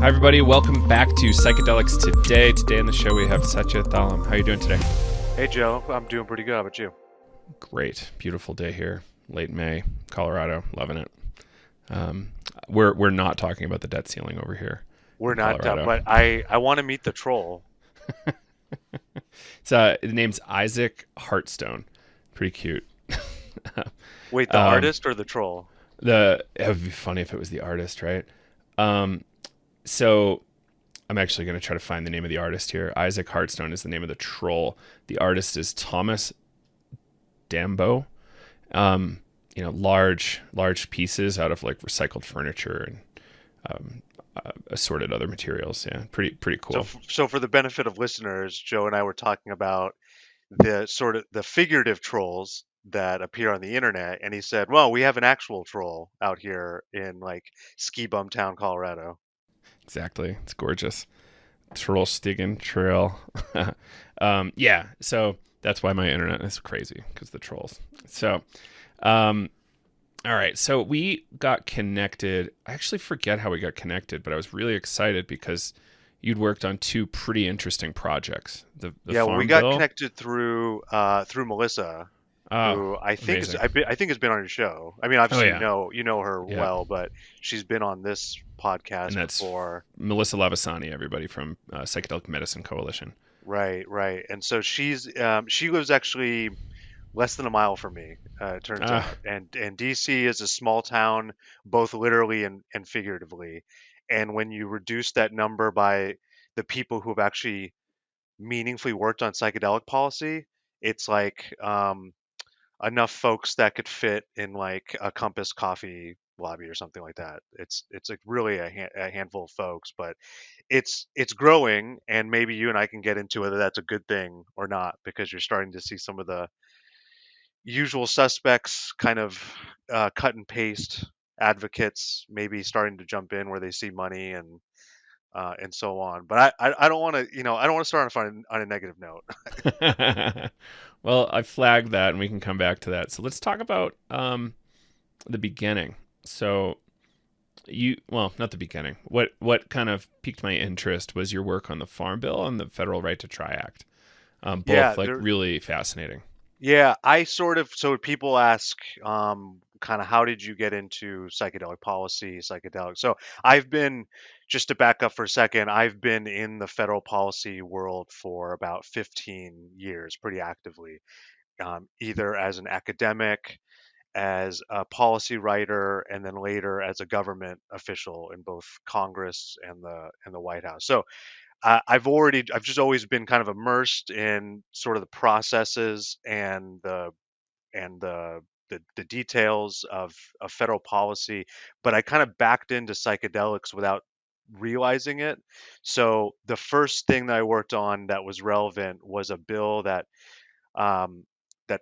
Hi, everybody. Welcome back to Psychedelics Today. Today on the show, we have Satya Thallam. How are you doing today? Hey Joe, I'm doing pretty good. How about you? Great. Beautiful day here. Late May, Colorado. Loving it. We're not talking about the debt ceiling over here We're in not done, Colorado. but I want to meet the troll. It's the name's Isaac Heartstone. Pretty cute. Wait, the Um, artist or the troll? it would be funny if it was the artist, right? So I'm actually going to try to find the name of the artist here. Isaac Heartstone is the name of the troll. The artist is Thomas Dambo. Large pieces out of like recycled furniture and assorted other materials. Yeah, pretty So, cool. so for the benefit of listeners, Joe and I were talking about the sort of the figurative trolls that appear on the internet, and he said, "Well, we have an actual troll out here in like Ski Bum Town, Colorado." Exactly. It's gorgeous. Trollstigen Trail. Yeah, so that's why my internet is crazy, because the trolls. So, um, all right. So we got connected. I actually forget how we got connected, but I was really excited because you'd worked on two pretty interesting projects. The Yeah, well, we Farm got Bill. connected through Melissa, Oh, who amazing. I think has been on your show. I mean, Oh obviously yeah, you know her yeah. well, but she's been on this And podcast that's before. Melissa Lavasani, everybody from Psychedelic Medicine Coalition. Right, right. And so she lives actually less than a mile from me, it turns Ah, out. And DC is a small town, both literally and figuratively. And when you reduce that number by the people who have actually meaningfully worked on psychedelic policy, it's like enough folks that could fit in like a Compass coffee lobby or something like that. It's like really a handful of folks, but it's growing, and maybe you and I can get into whether that's a good thing or not, because you're starting to see some of the usual suspects kind of cut and paste advocates maybe starting to jump in where they see money and so on. But I don't want to, I don't want to start on a negative note. well, I flagged that, and we can come back to that. So let's talk about the beginning. So well, not the beginning. What kind of piqued my interest was your work on the Farm Bill and the Federal Right to Try Act. Yeah, Both like really fascinating. yeah, I sort of, so people ask, kind of how did you get into psychedelic policy, psychedelic? So I've been, just to back up for a second, I've been in the federal policy world for about 15 years, pretty actively, either as an academic, as a policy writer, and then later as a government official in both Congress and the White House. So I've just always been kind of immersed in sort of the processes and the details of federal policy, but I kind of backed into psychedelics without realizing it. So the first thing that I worked on that was relevant was a bill um, that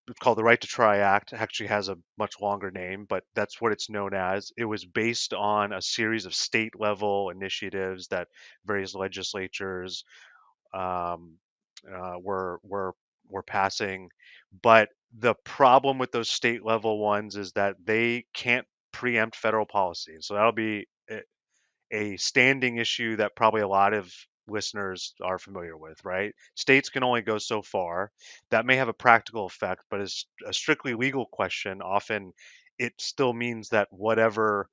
it's called the Right to Try Act. Actually has a much longer name, but that's what it's known as. It was based on a series of state level initiatives that various legislatures um, were passing. But the problem with those state level ones is that they can't preempt federal policy. So that'll be a standing issue that probably a lot of listeners are familiar with, right? States can only go so far. That may have a practical effect, but as a strictly legal question, often it still means that whatever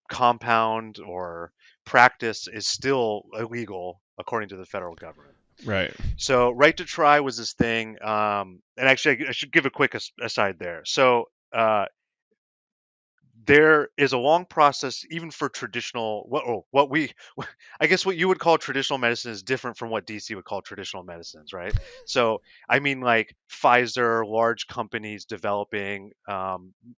compound or practice is still illegal according to the federal government. Right. So, right to try was this thing, and actually, I should give a quick aside there. So, there is a long process even for traditional what we I guess what you would call traditional medicine is different from what DC would call traditional medicines, right? So I mean, like Pfizer, large companies developing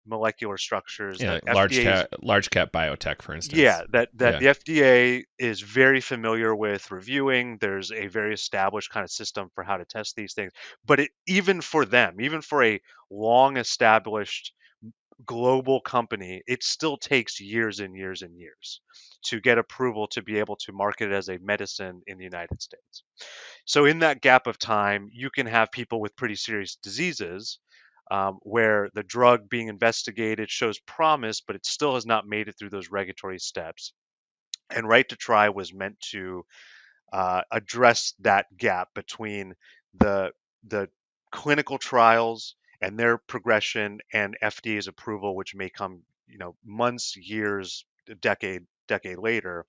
molecular structures Yeah, that like FDA's, large cap biotech, for yeah, instance. that Yeah. the FDA is very familiar with reviewing. There's a very established kind of system for how to test these things, but even for them, even for a long established global company, it still takes years and years and years to get approval to be able to market it as a medicine in the United States. So, in that gap of time, you can have people with pretty serious diseases where the drug being investigated shows promise, but it still has not made it through those regulatory steps. And right to try was meant to address that gap between the the clinical trials and their progression and FDA's approval, which may come, months, years, a decade later,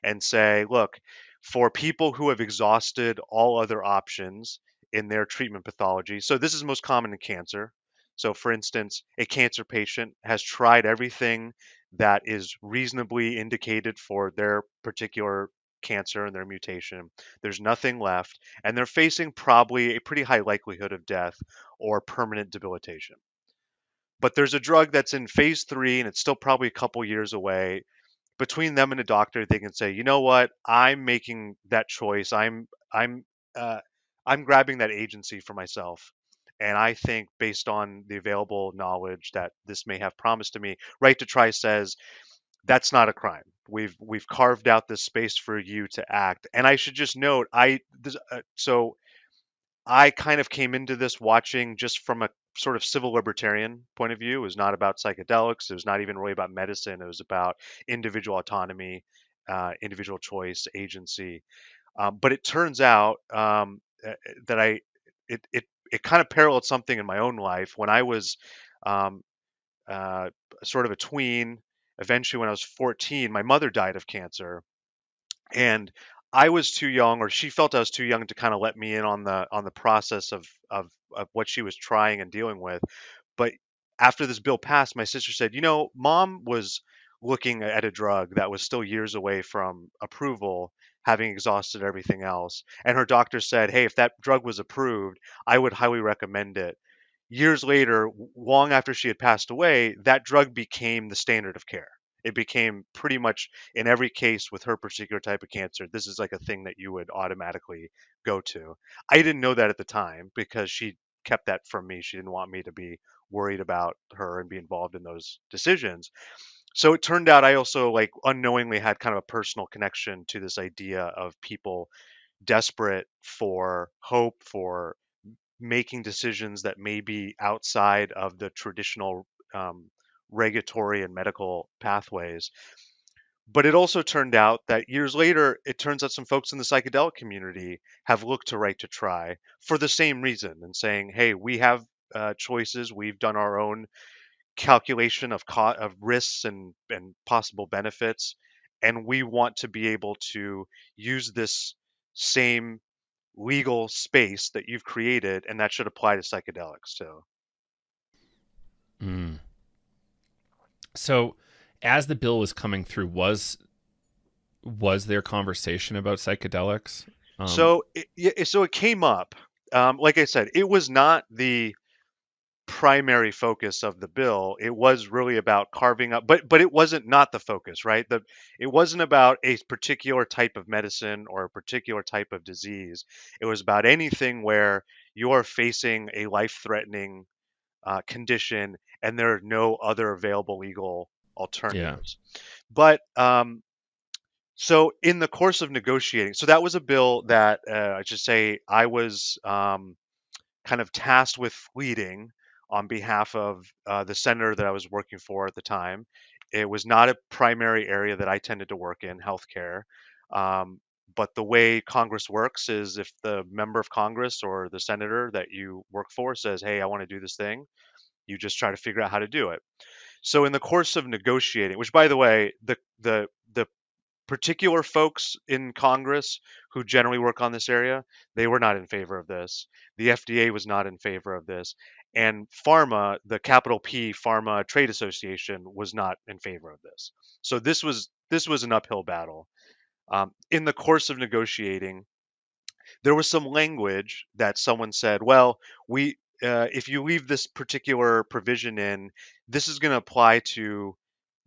and say, look, for people who have exhausted all other options in their treatment pathology, so this is most common in cancer. So, for instance, a cancer patient has tried everything that is reasonably indicated for their particular cancer and their mutation. There's nothing left, and they're facing probably a pretty high likelihood of death or permanent debilitation. But there's a drug that's in phase 3 and it's still probably a couple years away. Between them and a doctor, they can say, you know what, I'm making that choice. I'm uh, I'm grabbing that agency for myself. And I think based on the available knowledge that this may have promise to me, right to try says that's not a crime. We've carved out this space for you to act. And I should just note, so I kind of came into this watching just from a sort of civil libertarian point of view. It was not about psychedelics. It was not even really about medicine. It was about individual autonomy, individual choice, agency. But it turns out that it kind of paralleled something in my own life when I was um, uh, sort of a tween. Eventually, when I was 14, my mother died of cancer, and I was too young, or she felt I was too young to kind of let me in on the process of what she was trying and dealing with. But after this bill passed, my sister said, Mom was looking at a drug that was still years away from approval, having exhausted everything else. And her doctor said, hey, if that drug was approved, I would highly recommend it. Years later, long after she had passed away, that drug became the standard of care. It became pretty much in every case with her particular type of cancer, this is like a thing that you would automatically go to. I didn't know that at the time because she kept that from me. She didn't want me to be worried about her and be involved in those decisions. So it turned out I also like unknowingly had kind of a personal connection to this idea of people desperate for hope, for making decisions that may be outside of the traditional um, regulatory and medical pathways. But it also turned out that years later, it turns out some folks in the psychedelic community have looked to Right to Try for the same reason and saying, hey, we have choices. We've done our own calculation of risks and possible benefits. And we want to be able to use this same legal space that you've created, and that should apply to psychedelics too. Mm. So, as the bill was coming through, was there conversation about psychedelics? Um, So it came up. Like I said, it was not the primary focus of the bill. It was really about carving up, but it wasn't not the focus, right? It wasn't about a particular type of medicine or a particular type of disease. It was about anything where you are facing a life-threatening condition and there are no other available legal yeah. alternatives. But so in the course of negotiating, so that was a bill that I should say I was kind of tasked with leading on behalf of the senator that I was working for at the time. It was not a primary area that I tended to work in, healthcare. Um, but the way Congress works is if the member of Congress or the senator that you work for says, hey, I want to do this thing, you just try to figure out how to do it. So in the course of negotiating, which by the way, the particular folks in Congress who generally work on this area, they were not in favor of this. The FDA was not in favor of this. And pharma, the capital P Pharma Trade Association, was not in favor of this. So this was an uphill battle. In the course of negotiating, there was some language that someone said, "Well, we if you leave this particular provision in, this is going to apply to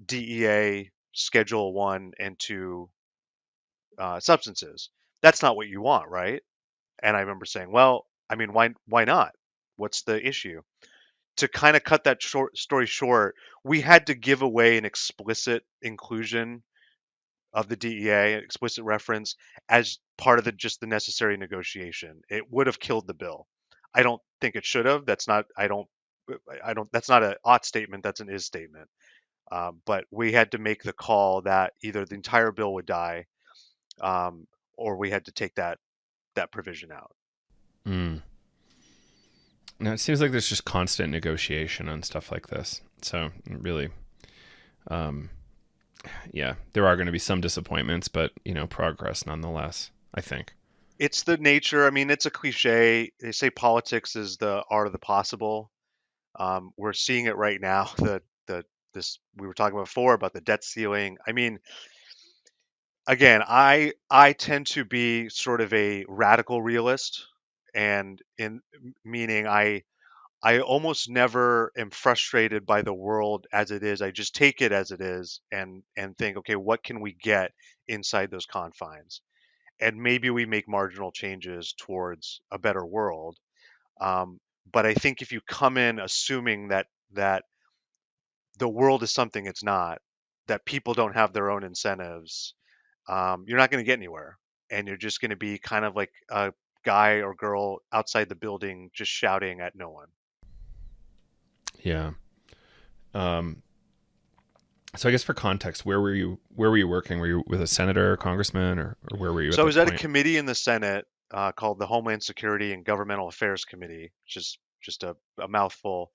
DEA Schedule 1 and 2 substances. That's not what you want, right?" And I remember saying, "Well, I mean, why not? What's the issue?" To kind of cut that short story short, we had to give away an explicit inclusion of the DEA, an explicit reference, as part of the necessary negotiation. It would have killed the bill. I don't think it should have. That's not. I don't. That's not an ought statement. That's an is statement. But we had to make the call that either the entire bill would die, um, or we had to take that provision out. Mm. Now it seems like there's just constant negotiation on stuff like this. So really, um, yeah, there are going to be some disappointments, but progress nonetheless. I think. It's the nature. I mean, it's a cliche. They say politics is the art of the possible. We're seeing it right now. The this we were talking before about the debt ceiling. I mean, again, I tend to be sort of a radical realist, and in meaning I almost never am frustrated by the world as it is. I just take it as it is and think, okay, what can we get inside those confines? And maybe we make marginal changes towards a better world. Um, but I think if you come in assuming that the world is something it's not, that people don't have their own incentives, you're not going to get anywhere, and you're just going to be kind of like a guy or girl outside the building just shouting at no one. Yeah. Um, so I guess for context, where were you? Where were you working? Were you with a senator, or congressman, or where were you at So I that was at a point? committee in the Senate called the Homeland Security and Governmental Affairs Committee, which is just a mouthful.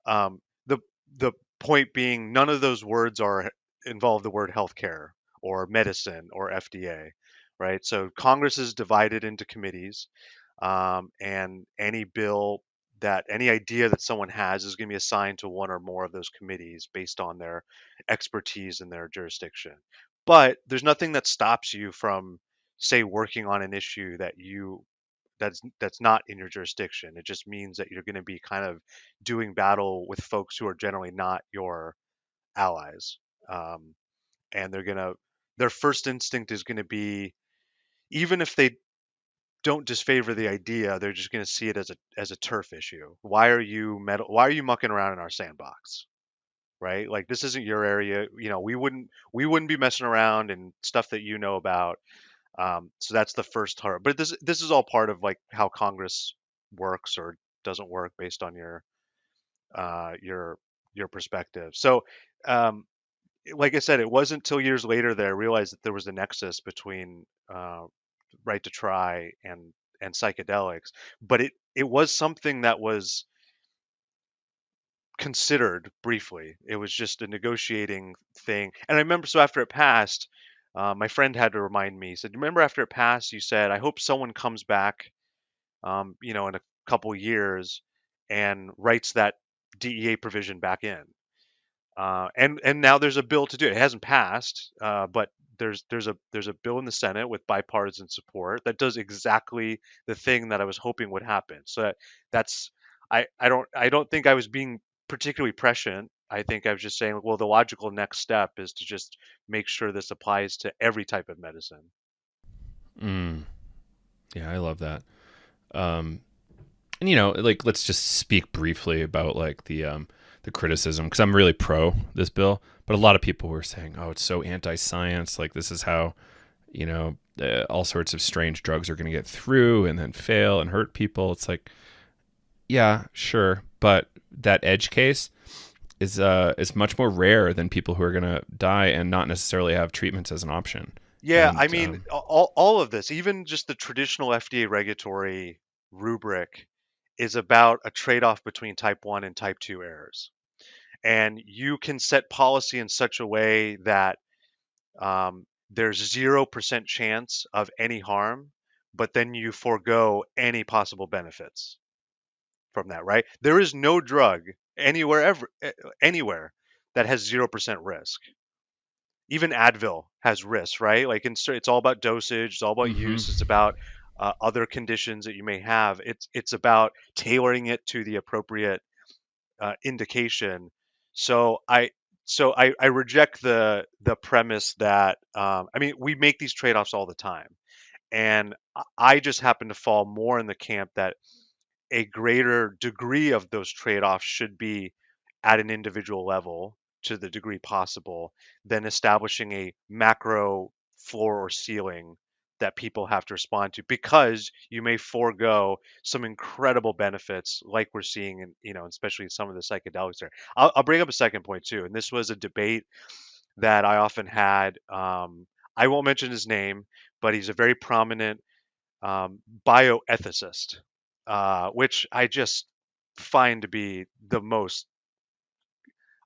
Um, the the point being, none of those words are involve the word healthcare or medicine or FDA, right? So Congress is divided into committees, and any idea that someone has is going to be assigned to one or more of those committees based on their expertise in their jurisdiction. But there's nothing that stops you from, say, working on an issue that's not in your jurisdiction. It just means that you're going to be kind of doing battle with folks who are generally not your allies, um, and their first instinct is going to be, even if they don't disfavor the idea, they're just going to see it as a turf issue. Why are you mucking around in our sandbox? Right? Like, this isn't your area. We wouldn't be messing around and stuff that you know about. So that's the first part. But this is all part of like how Congress works or doesn't work based on uh, your your perspective. So, um, like I said, it wasn't until years later that I realized that there was a nexus between right to try and psychedelics. But it was something that was considered briefly. It was just a negotiating thing. And I remember, so after it passed, my friend had to remind me. He said, "Remember, after it passed, you said, I hope someone comes back, in a couple years and writes that DEA provision back in." And now there's a bill to do it. It hasn't passed, but there's a bill in the Senate with bipartisan support that does exactly the thing that I was hoping would happen. So that's I don't think I was being particularly prescient. I think I was just saying, well, the logical next step is to just make sure this applies to every type of medicine. Mm. Yeah, I love that. Um, and like let's just speak briefly about like the criticism because I'm really pro this bill, but a lot of people were saying, "Oh, it's so anti-science. Like this is how all sorts of strange drugs are going to get through and then fail and hurt people." It's like, yeah, sure, but that edge case is much more rare than people who are going to die and not necessarily have treatments as an option. Yeah, And I mean, all of this, even just the traditional FDA regulatory rubric, is about a trade-off between type 1 and type 2 errors. And you can set policy in such a way that there's 0% chance of any harm, but then you forego any possible benefits from that, right? There is no drug anywhere that has 0% risk. Even Advil has risks, right? Like, it's all about dosage, it's all about mm-hmm. use, it's about other conditions that you may have. It's about tailoring it to the appropriate indication. So I reject the premise that, I mean, we make these trade-offs all the time, and I just happen to fall more in the camp that a greater degree of those trade-offs should be at an individual level to the degree possible than establishing a macro floor or ceiling that people have to respond to, because you may forego some incredible benefits like we're seeing in, especially some of the psychedelics there. I'll bring up a second point too, and this was a debate that I often had. I won't mention his name, but he's a very prominent bioethicist, which I just find to be the most.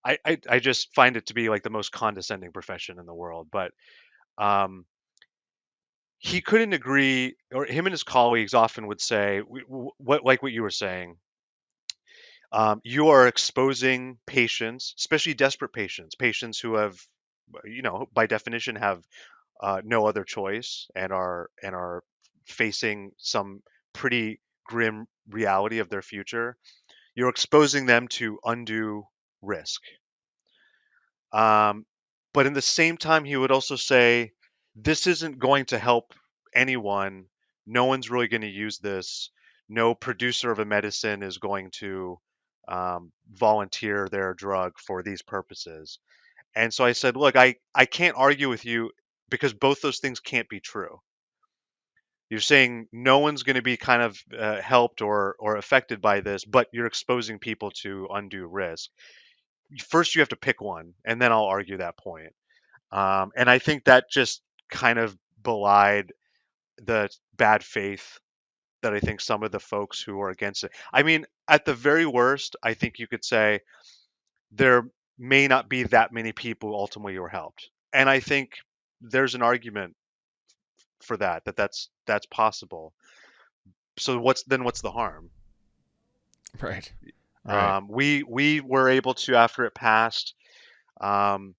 I just find it to be like the most condescending profession in the world. But um, he couldn't agree, or him and his colleagues often would say, what like what you were saying. You are exposing patients, especially desperate patients, patients who have, by definition, have no other choice and are facing some pretty grim reality of their future. You're exposing them to undue risk. Um, but in the same time, he would also say, this isn't going to help anyone. No one's really going to use this. No producer of a medicine is going to volunteer their drug for these purposes. And so I said, look, I can't argue with you, because both those things can't be true. You're saying no one's going to be kind of helped or affected by this, but you're exposing people to undue risk. First, you have to pick one, and then I'll argue that point. And I think that just kind of belied the bad faith that I think some of the folks who are against it. I mean, at the very worst, I think you could say there may not be that many people ultimately who are helped. And I think there's an argument for that's possible. So what's the harm? Right. Right. We were able to, after it passed, um,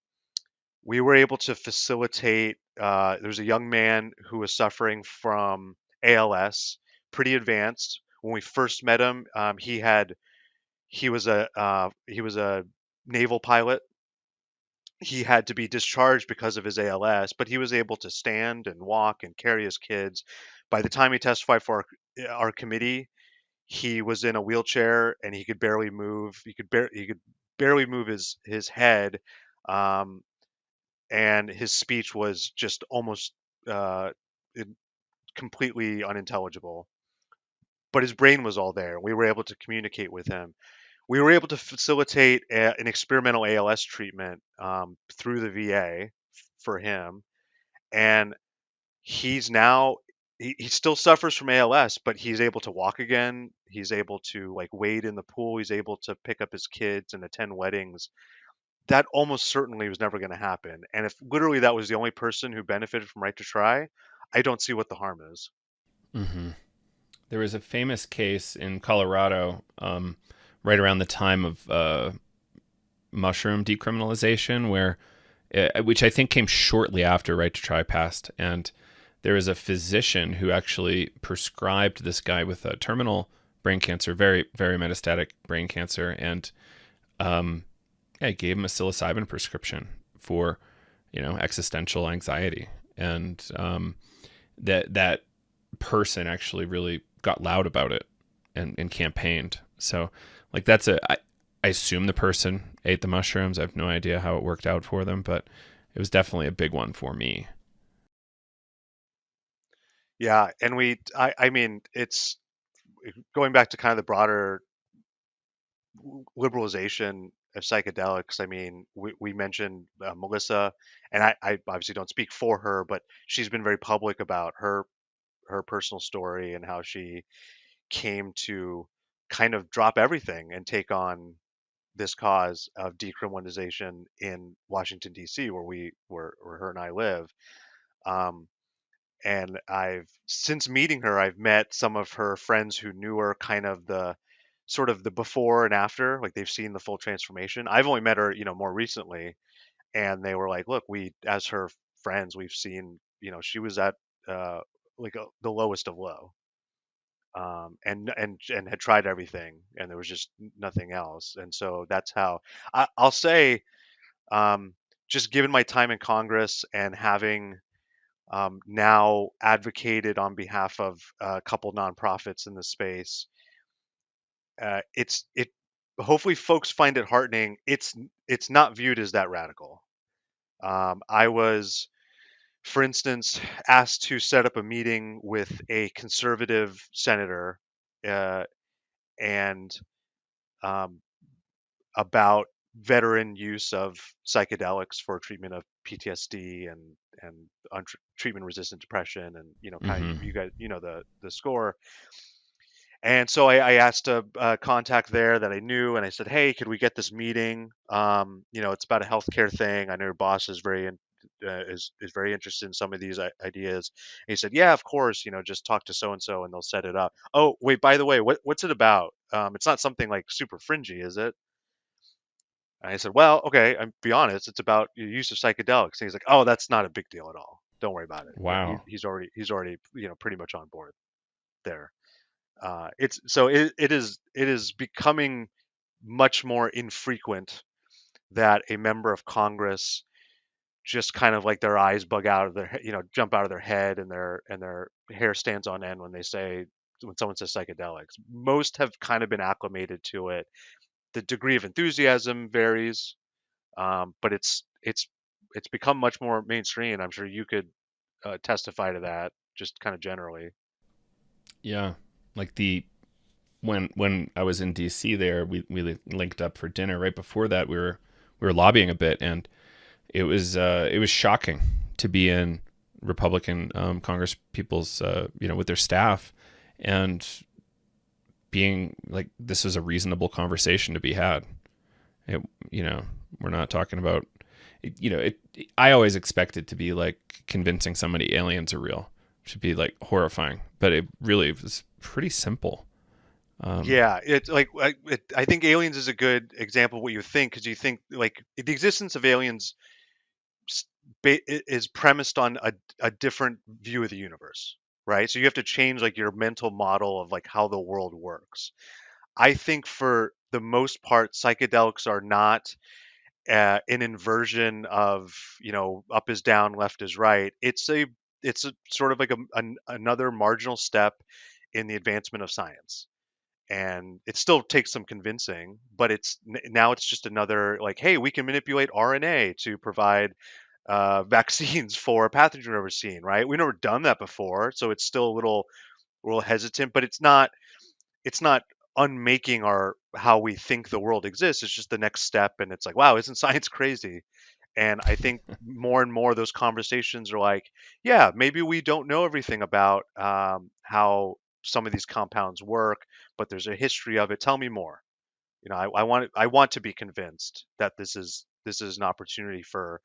we were able to facilitate. There's a young man who was suffering from ALS, pretty advanced. When we first met him, he was a naval pilot. He had to be discharged because of his ALS, but he was able to stand and walk and carry his kids. By the time he testified for our committee, he was in a wheelchair and he could barely move. He could barely move his head, um, and his speech was just almost uh, completely unintelligible. But his brain was all there. We were able to communicate with him. We were able to facilitate an experimental ALS treatment through the VA for him, and he's now he still suffers from ALS, but he's able to walk again. He's able to like wade in the pool. He's able to pick up his kids and attend weddings. That almost certainly was never going to happen. And if literally that was the only person who benefited from Right to Try, I don't see what the harm is. Hmm. There was a famous case in Colorado, right around the time of mushroom decriminalization, where which I think came shortly after Right to Try passed, and there was a physician who actually prescribed this guy with a terminal brain cancer, very very metastatic brain cancer, and yeah, gave him a psilocybin prescription for existential anxiety, and that person actually really got loud about it and campaigned. So like I assume the person ate the mushrooms. I have no idea how it worked out for them, but it was definitely a big one for me. Yeah, and I mean, it's going back to kind of the broader liberalization of psychedelics. I mean, we mentioned Melissa, and I obviously don't speak for her, but she's been very public about her personal story and how she came to kind of drop everything and take on this cause of decriminalization in Washington D.C., where her and I live. Um, and I've since meeting her, I've met some of her friends who knew her, kind of the sort of the before and after, like they've seen the full transformation. I've only met her, more recently, and they were like, "Look, we as her friends, we've seen, she was at uh, the lowest of low, and had tried everything, and there was just nothing else." And so that's how I'll say, um, just given my time in Congress and having now advocated on behalf of a couple nonprofits in the space. It hopefully folks find it heartening. It's not viewed as that radical. I was for instance, asked to set up a meeting with a conservative senator, uh, and um, about veteran use of psychedelics for treatment of PTSD and treatment resistant depression, and kind of, Mm-hmm. you guys, the score. And so I asked a contact there that I knew, and I said, "Hey, could we get this meeting? It's about a healthcare thing. I know your boss is is very interested in some of these ideas." And he said, "Yeah, of course. Just talk to so and so, and they'll set it up." Oh, wait, by the way, what's it about? It's not something like super fringy, is it? And I said, "Well, okay. I'm be honest. It's about your use of psychedelics." And he's like, "Oh, that's not a big deal at all. Don't worry about it." Wow. He's already pretty much on board there. It is becoming much more infrequent that a member of Congress just kind of like their eyes bug out of jump out of their head, and their hair stands on end when someone says psychedelics. Most have kind of been acclimated to it. The degree of enthusiasm varies, but it's become much more mainstream. And I'm sure you could testify to that, just kind of generally. Yeah. Like the when I was in DC there, we linked up for dinner. Right before that, we were lobbying a bit, and it was shocking to be in Republican Congress people's with their staff, and being like, this is a reasonable conversation to be had. It, we're not talking about I always expect it to be like convincing somebody aliens are real. It should be like horrifying, but it really was pretty simple. Um, Yeah, it's like I think aliens is a good example of what you think, because you think like the existence of aliens s- is premised on a different view of the universe, right? So you have to change like your mental model of like how the world works. I think for the most part, psychedelics are not an inversion of up is down, left is right. It's a sort of like another marginal step in the advancement of science, and it still takes some convincing, but now it's just another, like, hey, we can manipulate RNA to provide vaccines for a pathogen we've never seen, right? We've never done that before, so it's still a little hesitant, but it's not unmaking our how we think the world exists. It's just the next step, and it's like, wow, isn't science crazy? And I think more and more those conversations are like, yeah, maybe we don't know everything about how some of these compounds work, but there's a history of it. Tell me more. I want to be convinced that this is an opportunity for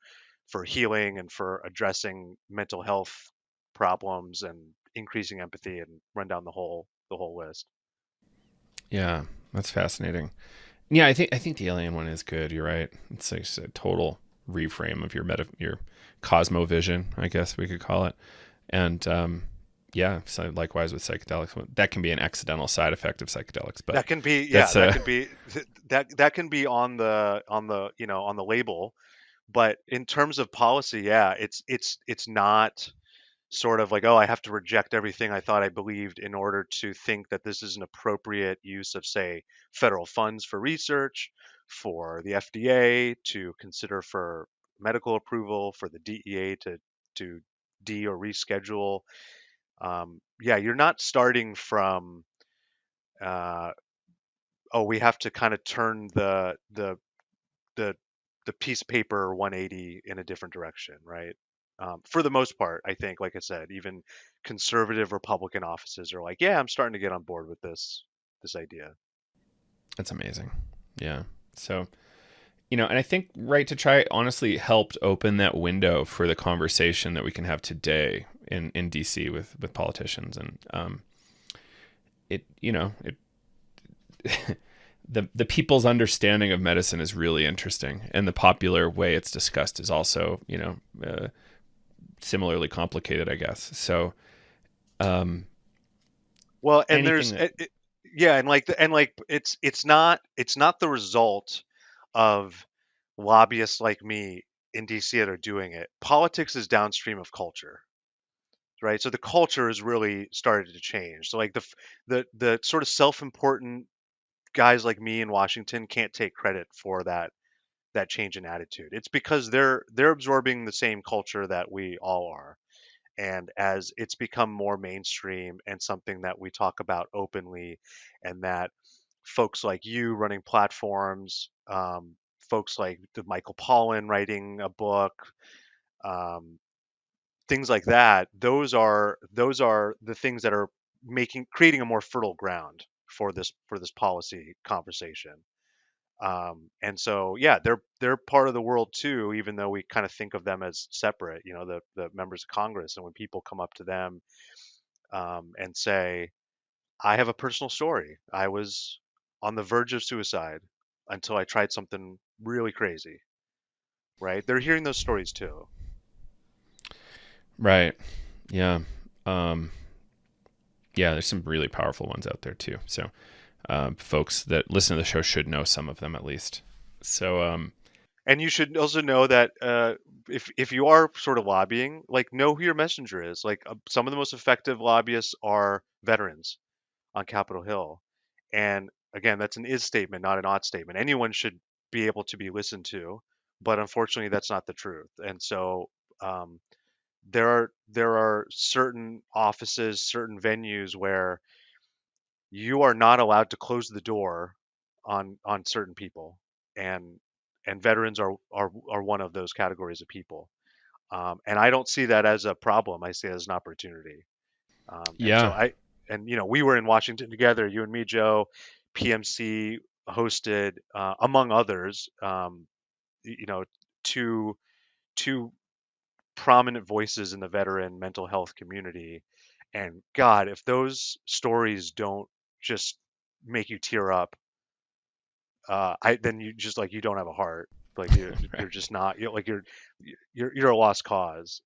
healing and for addressing mental health problems and increasing empathy, and run down the whole list. yeah, that's fascinating. Yeah, I think the alien one is good. You're right. It's like a total reframe of your cosmovision, I guess we could call it. And yeah, so likewise with psychedelics, that can be an accidental side effect of psychedelics, but That can be, yeah, that's that can be that can be on the label, but in terms of policy, yeah, it's not sort of like, oh, I have to reject everything I thought I believed in order to think that this is an appropriate use of, say, federal funds for research, for the FDA to consider for medical approval, for the DEA to de or reschedule. Yeah, you're not starting from uh, oh, we have to kind of turn the the piece of paper 180 in a different direction, right? For the most part, I think, like I said, even conservative Republican offices are like, yeah, I'm starting to get on board with this idea. that's amazing. Yeah. So, and I think right to try honestly helped open that window for the conversation that we can have today in DC with politicians, and it the people's understanding of medicine is really interesting, and the popular way it's discussed is also similarly complicated, I guess. So um, Well, and anything there's that yeah, and like it's not the result of lobbyists like me in DC that are doing it. Politics is downstream of culture, right? So the culture has really started to change. So like the sort of self-important guys like me in Washington can't take credit for that that change in attitude. It's because they're absorbing the same culture that we all are. And as it's become more mainstream and something that we talk about openly, and that folks like you running platforms, folks like the Michael Pollan writing a book, um, things like that, those are the things that are creating a more fertile ground for this policy conversation. And so, yeah, they're part of the world too, even though we kind of think of them as separate. You know, the members of Congress, and when people come up to them and say, "I have a personal story. I was on the verge of suicide until I tried something really crazy." Right? They're hearing those stories too. Right. Yeah. Um, yeah, there's some really powerful ones out there too. So, folks that listen to the show should know some of them at least. So, And you should also know that if you are sort of lobbying, like, know who your messenger is. Like, some of the most effective lobbyists are veterans on Capitol Hill. And again, that's an is statement, not an ought statement. Anyone should be able to be listened to, but unfortunately, that's not the truth. And so um, there are certain offices, certain venues where you are not allowed to close the door on certain people, and veterans are one of those categories of people. And I don't see that as a problem. I see it as an opportunity. And so yeah, we were in Washington together, you and me, Joe. PMC hosted, among others, you know, two two prominent voices in the veteran mental health community. And God, if those stories don't just make you tear up, I then you just, like, you don't have a heart. Like, you're right. just not, you're a lost cause.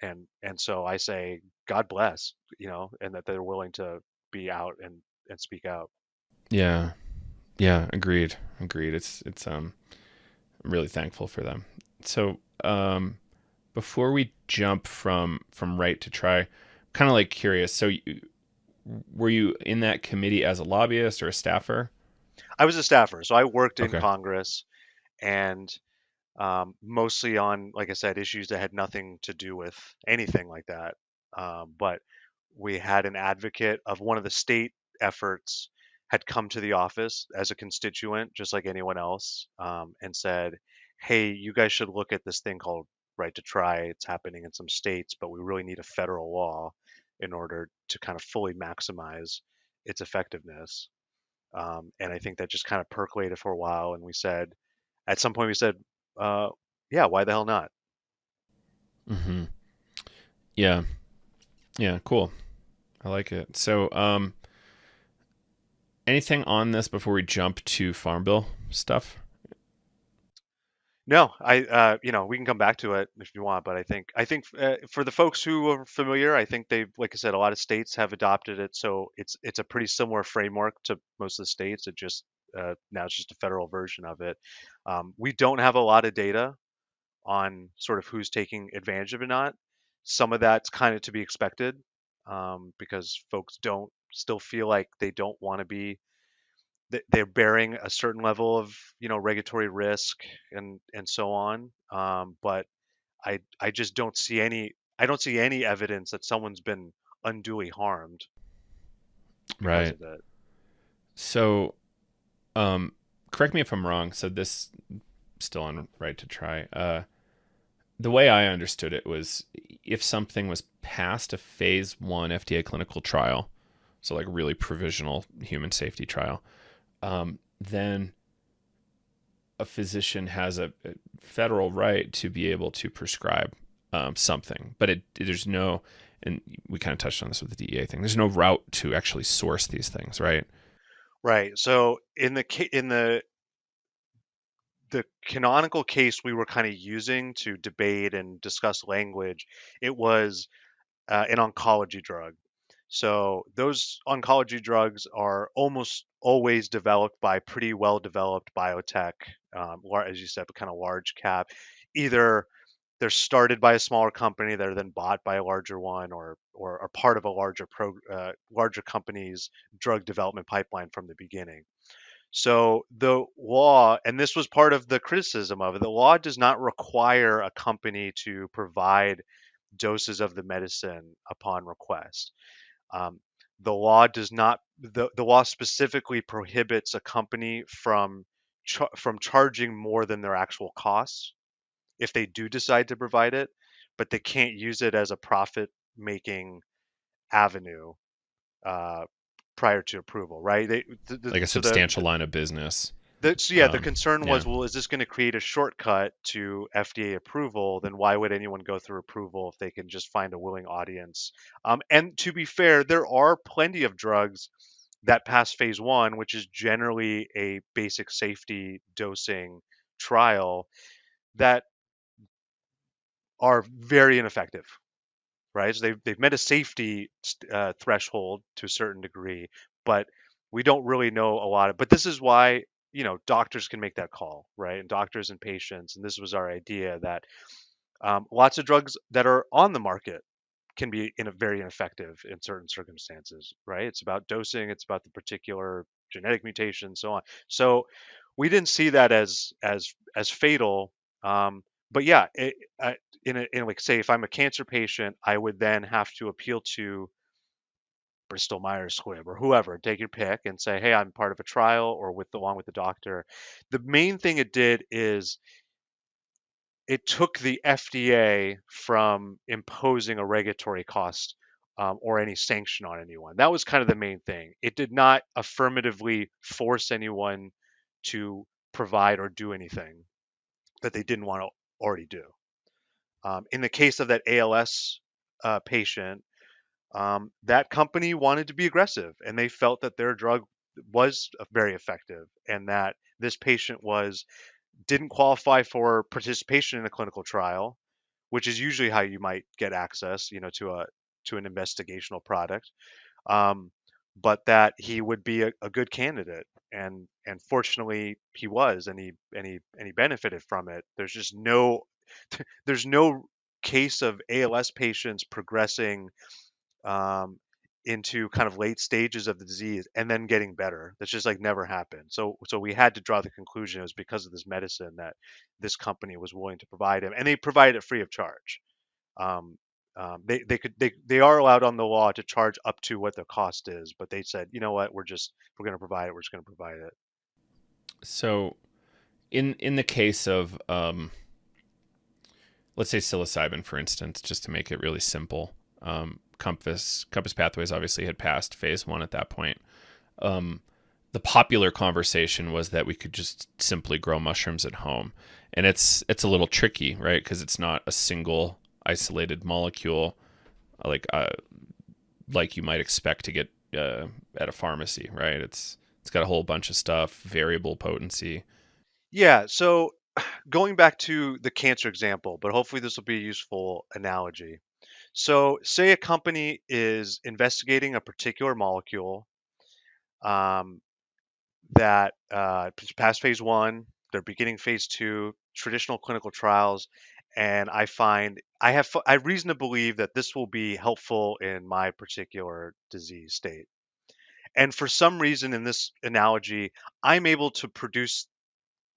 And so I say, God bless, and that they're willing to be out and speak out. Yeah, yeah. Agreed. Agreed. It's. I'm really thankful for them. So, before we jump from right to try, kind of like curious. So, were you in that committee as a lobbyist or a staffer? I was a staffer, so I worked in Okay. Congress, and mostly on, like I said, issues that had nothing to do with anything like that. But we had an advocate of one of the state efforts had come to the office as a constituent, just like anyone else, and said, "Hey, you guys should look at this thing called right to try. It's happening in some states, but we really need a federal law in order to kind of fully maximize its effectiveness." And I think that just kind of percolated for a while, and at some point we said, uh, yeah, why the hell not? Mm-hmm. Yeah. Yeah. Cool. I like it. So, anything on this before we jump to Farm Bill stuff? No, we can come back to it if you want, but I think for the folks who are familiar, I think they've, like I said, a lot of states have adopted it, so it's a pretty similar framework to most of the states. It just now it's just a federal version of it. We don't have a lot of data on sort of who's taking advantage of it or not. Some of that's kind of to be expected, because folks don't still feel like they don't want to be they're bearing a certain level of regulatory risk and so on. But I just don't see any evidence that someone's been unduly harmed because Right. of it. So, um, correct me if I'm wrong. So this still on right to try. The way I understood it was if something was past a phase one FDA clinical trial, so like really provisional human safety trial, then a physician has a federal right to be able to prescribe something. But there's no, and we kind of touched on this with the DEA thing. There's no route to actually source these things, right? Right. So in the canonical case we were kind of using to debate and discuss language, it was an oncology drug. So those oncology drugs are almost always developed by pretty well developed biotech, as you said, kind of large cap. Either they're started by a smaller company that are then bought by a larger one, or are part of a larger company's drug development pipeline from the beginning. So the law, and this was part of the criticism of it, the law does not require a company to provide doses of the medicine upon request. Um, the law does not. The law specifically prohibits a company from charging more than their actual costs if they do decide to provide it, but they can't use it as a profit making avenue uh, prior to approval, right? Like a So substantial line of business. the concern Yeah. was, well, is this going to create a shortcut to FDA approval? Then why would anyone go through approval if they can just find a willing audience? And to be fair, there are plenty of drugs that pass phase one, which is generally a basic safety dosing trial, that are very ineffective, right? So they've met a safety threshold to a certain degree, but we don't really know a lot of. But this is why, doctors can make that call, right? And doctors and patients. And this was our idea that lots of drugs that are on the market can be very ineffective in certain circumstances, right? It's about dosing, it's about the particular genetic mutation, so on. So we didn't see that as fatal. But yeah, in like, say, if I'm a cancer patient, I would then have to appeal to Bristol Myers Squibb or whoever, take your pick, and say, hey, I'm part of a trial or along with the doctor. The main thing it did is it took the FDA from imposing a regulatory cost or any sanction on anyone. That was kind of the main thing. It did not affirmatively force anyone to provide or do anything that they didn't want to already do. In the case of that ALS patient, that company wanted to be aggressive and they felt that their drug was very effective and that this patient didn't qualify for participation in a clinical trial, which is usually how you might get access, to an investigational product. Um, but that he would be a good candidate, and fortunately he was, and he benefited from it. There's no case of ALS patients progressing um, into kind of late stages of the disease and then getting better. That's just like never happened. So we had to draw the conclusion it was because of this medicine that this company was willing to provide him, and they provided it free of charge. Um, they are allowed on the law to charge up to what the cost is, but they said, you know what, we're going to provide it. We're just going to provide it. So in the case of let's say psilocybin, for instance, just to make it really simple, Compass Pathways obviously had passed phase one at that point. Um, the popular conversation was that we could just simply grow mushrooms at home, and it's a little tricky, right? Because it's not a single isolated molecule like like you might expect to get at a pharmacy, right? It's got a whole bunch of stuff, variable potency. Yeah. So going back to the cancer example, but hopefully this will be a useful analogy. So say a company is investigating a particular molecule um, that passed phase one, they're beginning phase two, traditional clinical trials, and I reason to believe that this will be helpful in my particular disease state. And for some reason in this analogy, I'm able to produce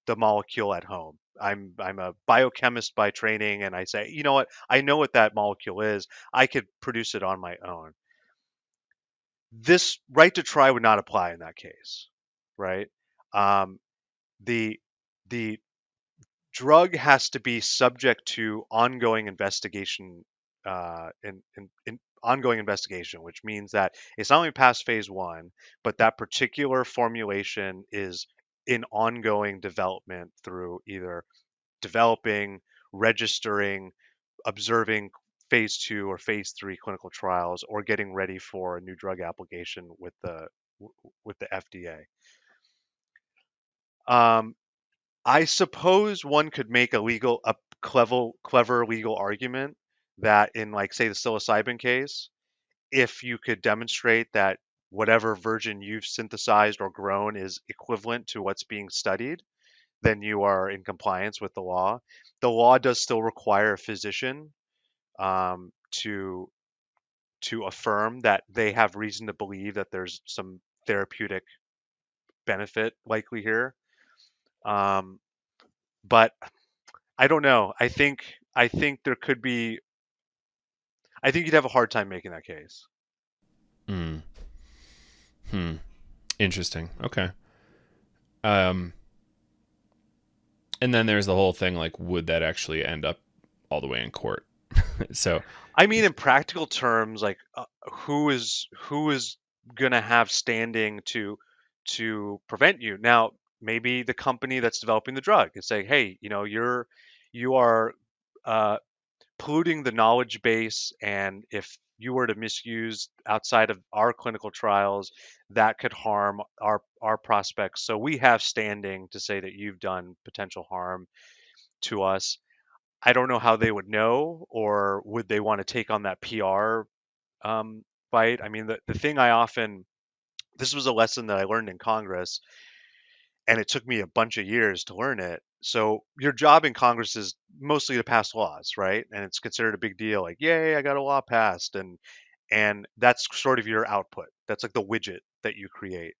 the molecule at home. I'm a biochemist by training, and I say, you know what? I know what that molecule is. I could produce it on my own. This right to try would not apply in that case, right? Um, the the drug has to be subject to ongoing investigation, in ongoing investigation, which means that it's not only past phase one, but that particular formulation is in ongoing development through either developing, registering, observing phase two or phase three clinical trials, or getting ready for a new drug application with the FDA. Um, I suppose one could make a clever legal argument that in, like, say, the psilocybin case, if you could demonstrate that whatever version you've synthesized or grown is equivalent to what's being studied, then you are in compliance with the law. The law does still require a physician to affirm that they have reason to believe that there's some therapeutic benefit likely here. Um, but I don't know. I think there could be. I think you'd have a hard time making that case. Mm. Hmm. Interesting. Okay. Um, and then there's the whole thing like, would that actually end up all the way in court? So, I mean, in practical terms, like who is gonna have standing to prevent you? Now, maybe the company that's developing the drug is saying, "Hey, you are uh, polluting the knowledge base, and if you were to misuse outside of our clinical trials, that could harm our prospects. So we have standing to say that you've done potential harm to us." I don't know how they would know, or would they want to take on that PR fight? I mean, the thing I often, this was a lesson that I learned in Congress, and it took me a bunch of years to learn it. So your job in Congress is mostly to pass laws, right? And it's considered a big deal, like, yay, I got a law passed, and that's sort of your output. That's like the widget that you create.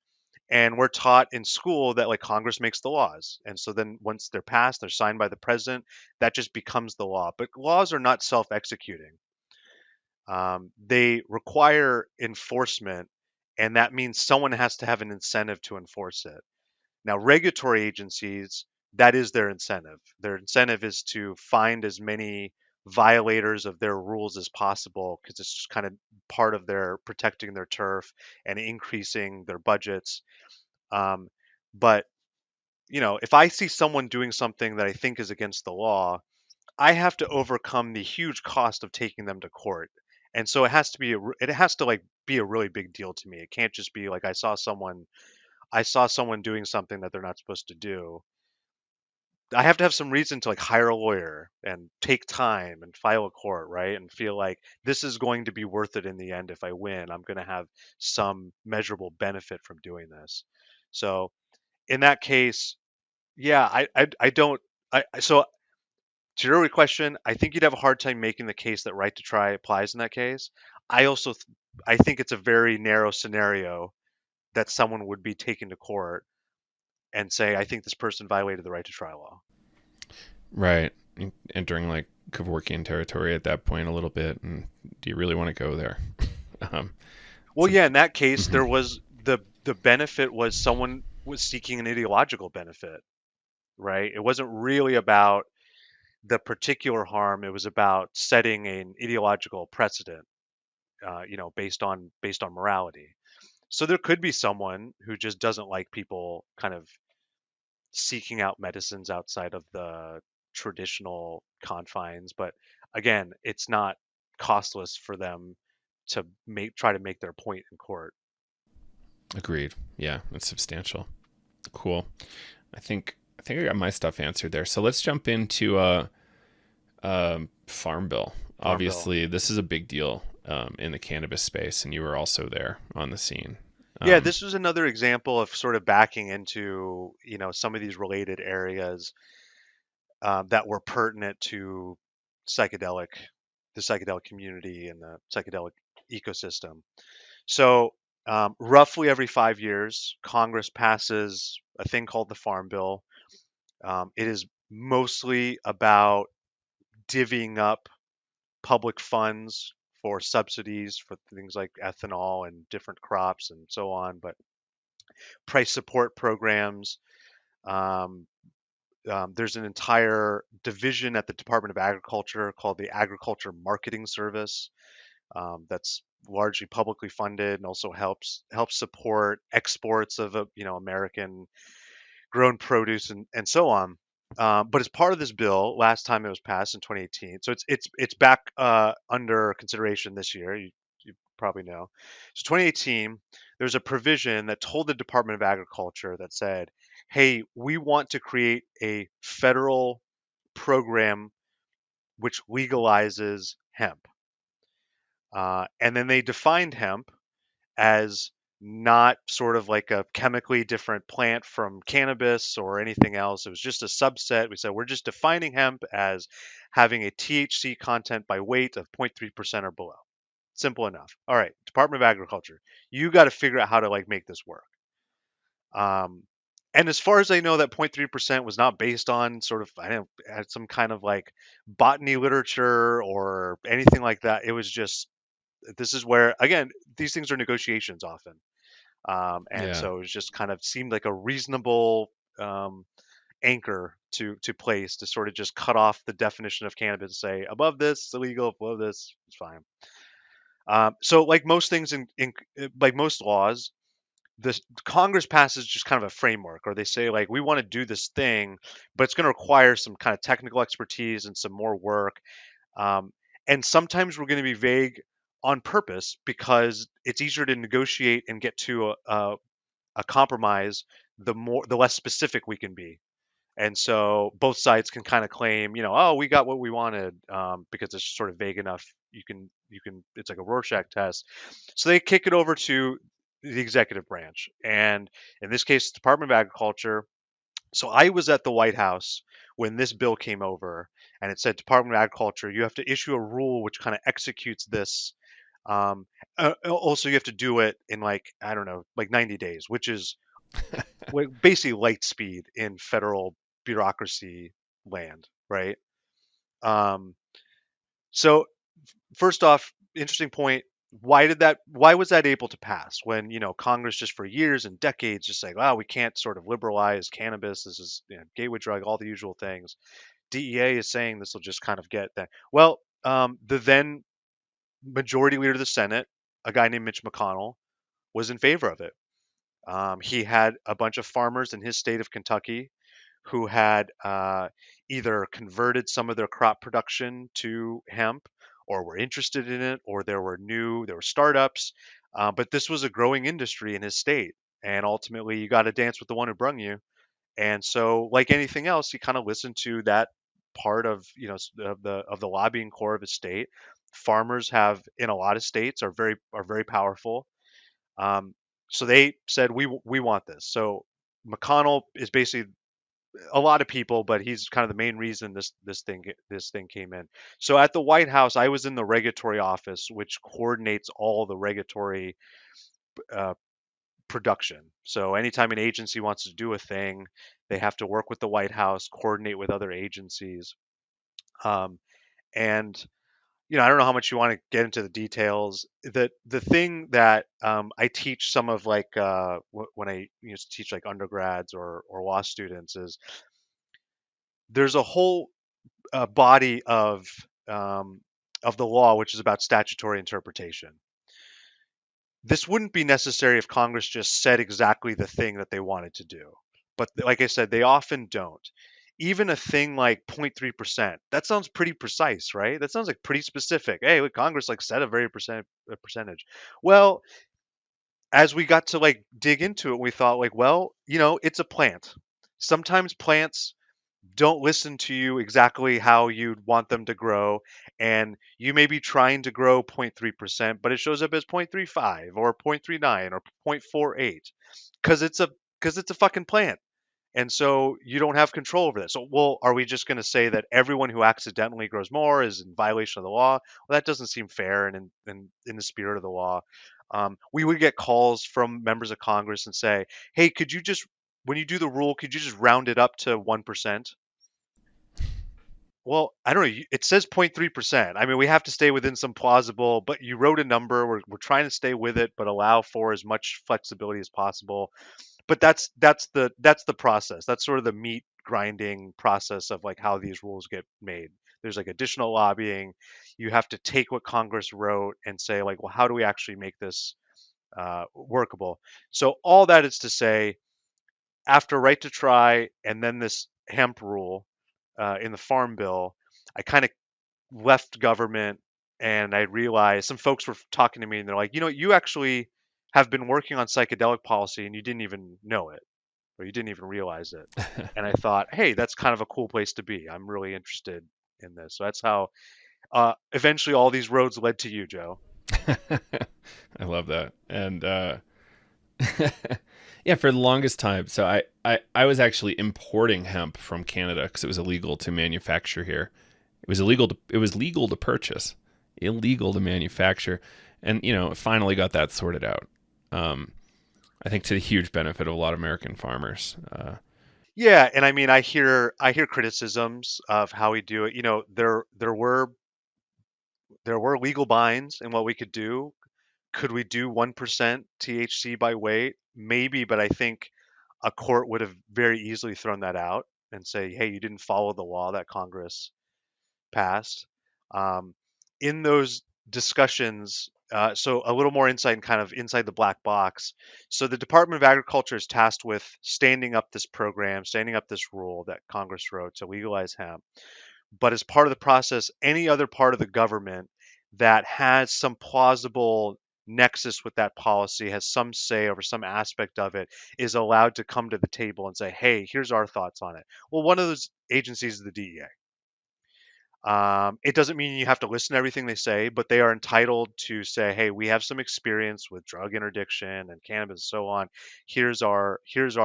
And we're taught in school that like Congress makes the laws, and so then once they're passed, they're signed by the president. That just becomes the law. But laws are not self-executing. They require enforcement, and that means someone has to have an incentive to enforce it. Now, regulatory agencies, that is their incentive. Their incentive is to find as many violators of their rules as possible, because it's just kind of part of their protecting their turf and increasing their budgets. Um, but if I see someone doing something that I think is against the law, I have to overcome the huge cost of taking them to court. And so it has to like be a really big deal to me. It can't just be like I saw someone doing something that they're not supposed to do. I have to have some reason to like hire a lawyer and take time and file a court, right? And feel like this is going to be worth it in the end. If I win, I'm going to have some measurable benefit from doing this. So in that case, yeah, I don't. So to your question, I think you'd have a hard time making the case that right to try applies in that case. I also I think it's a very narrow scenario that someone would be taken to court and say, I think this person violated the right to try law. right. Entering like Kevorkian territory at that point a little bit. And do you really want to go there? um, Well, so, yeah, in that case, mhm. there was the benefit was someone was seeking an ideological benefit, right? It wasn't really about the particular harm. It was about setting an ideological precedent, based on morality. So there could be someone who just doesn't like people kind of seeking out medicines outside of the traditional confines, but again, it's not costless for them to try to make their point in court. Agreed. Yeah, it's substantial. Cool. I think I got my stuff answered there. So let's jump into Farm Bill. Farm bill. Obviously, this is a big deal in the cannabis space, and you were also there on the scene. Yeah, Um, this was another example of sort of backing into, some of these related areas that were pertinent to psychedelic, the psychedelic community and the psychedelic ecosystem. So, roughly every 5 years, Congress passes a thing called the Farm Bill. It is mostly about divvying up public funds for subsidies for things like ethanol and different crops and so on, but price support programs. Um, there's an entire division at the Department of Agriculture called the Agriculture Marketing Service, that's largely publicly funded and also helps support exports of American grown produce and so on. But as part of this bill, last time it was passed in 2018, so it's back under consideration this year. You probably know. So 2018, there's a provision that told the Department of Agriculture that said, "Hey, we want to create a federal program which legalizes hemp." And then they defined hemp as not sort of like a chemically different plant from cannabis or anything else. It was just a subset. We said we're just defining hemp as having a THC content by weight of 0.3% or below. Simple enough. All right, Department of Agriculture, you got to figure out how to like make this work. Um, and as far as I know, that 0.3% was not based on sort of, I don't know, some kind of like botany literature or anything like that. It was just, this is where, again, these things are negotiations often. And Yeah. so it was just kind of seemed like a reasonable um, anchor to place to sort of just cut off the definition of cannabis and say above this it's illegal, below this it's fine. So like most things in like most laws, the Congress passes just kind of a framework, or they say like we want to do this thing, but it's going to require some kind of technical expertise and some more work. Um, and sometimes we're going to be vague on purpose because it's easier to negotiate and get to a compromise the less specific we can be. And so both sides can kind of claim, oh, we got what we wanted, because it's sort of vague enough. You can it's like a Rorschach test. So they kick it over to the executive branch, and in this case, the Department of Agriculture. So I was at the White House when this bill came over, and it said, Department of Agriculture, you have to issue a rule which kind of executes this. Um, Also, you have to do it in like, I don't know, like 90 days, which is basically light speed in federal bureaucracy land, right? Um, so first off, interesting point. Why was that able to pass when, Congress just for years and decades just saying, wow, we can't sort of liberalize cannabis. This is, gateway drug, all the usual things. DEA is saying this will just kind of get that. Well, the then majority leader of the Senate, a guy named Mitch McConnell, was in favor of it. He had a bunch of farmers in his state of Kentucky who had either converted some of their crop production to hemp or were interested in it, or there were startups. But this was a growing industry in his state. And ultimately, you got to dance with the one who brung you. And so, like anything else, he kind of listened to that part of, of the lobbying core of his state. Farmers have in a lot of states are very powerful. Um, so they said we want this. So McConnell is basically a lot of people, but he's kind of the main reason this thing came in. So at the White House, I was in the regulatory office, which coordinates all the regulatory uh, production. So anytime an agency wants to do a thing, they have to work with the White House, coordinate with other agencies, and I don't know how much you want to get into the details. The thing that I teach some of like when I used to teach like undergrads or law students is there's a whole body um, of the law which is about statutory interpretation. This wouldn't be necessary if Congress just said exactly the thing that they wanted to do. But like I said, they often don't. Even a thing like 0.3%, that sounds pretty precise, right? That sounds like pretty specific. Hey, look, Congress like said a percentage. Well, as we got to like dig into it, we thought like, well, it's a plant. Sometimes plants don't listen to you exactly how you'd want them to grow, and you may be trying to grow 0.3%, but it shows up as 0.35 or 0.39 or 0.48 because it's a fucking plant. And so you don't have control over that. So, well, are we just going to say that everyone who accidentally grows more is in violation of the law? Well, that doesn't seem fair and in the spirit of the law. We would get calls from members of Congress and say, hey, could you just, when you do the rule, could you just round it up to 1%? Well, I don't know. It says 0.3%. I mean, we have to stay within some plausible, but you wrote a number. We're trying to stay with it, but allow for as much flexibility as possible. But that's the process. That's sort of the meat grinding process of like how these rules get made. There's like additional lobbying. You have to take what Congress wrote and say like, well, how do we actually make this workable? So all that is to say, after right to try and then this hemp rule in the farm bill, I kind of left government and I realized some folks were talking to me and they're like, you actually have been working on psychedelic policy and you didn't even know it or you didn't even realize it. And I thought, hey, that's kind of a cool place to be. I'm really interested in this. So that's how eventually all these roads led to you, Joe. I love that. And yeah, for the longest time. So I was actually importing hemp from Canada because it was illegal to manufacture here. It was legal to purchase, illegal to manufacture, and finally got that sorted out. Um, I think to the huge benefit of a lot of American farmers. Yeah, and I mean, I hear criticisms of how we do it. There were legal binds in what we could do. Could we do 1% THC by weight? Maybe, but I think a court would have very easily thrown that out and say, "Hey, you didn't follow the law that Congress passed." Um, in those discussions, so a little more insight and kind of inside the black box. So the Department of Agriculture is tasked with standing up this program, standing up this rule that Congress wrote to legalize hemp. But as part of the process, any other part of the government that has some plausible nexus with that policy, has some say over some aspect of it, is allowed to come to the table and say, hey, here's our thoughts on it. Well, one of those agencies is the DEA. It doesn't mean you have to listen to everything they say, but they are entitled to say, "Hey, we have some experience with drug interdiction and cannabis and so on. Here's our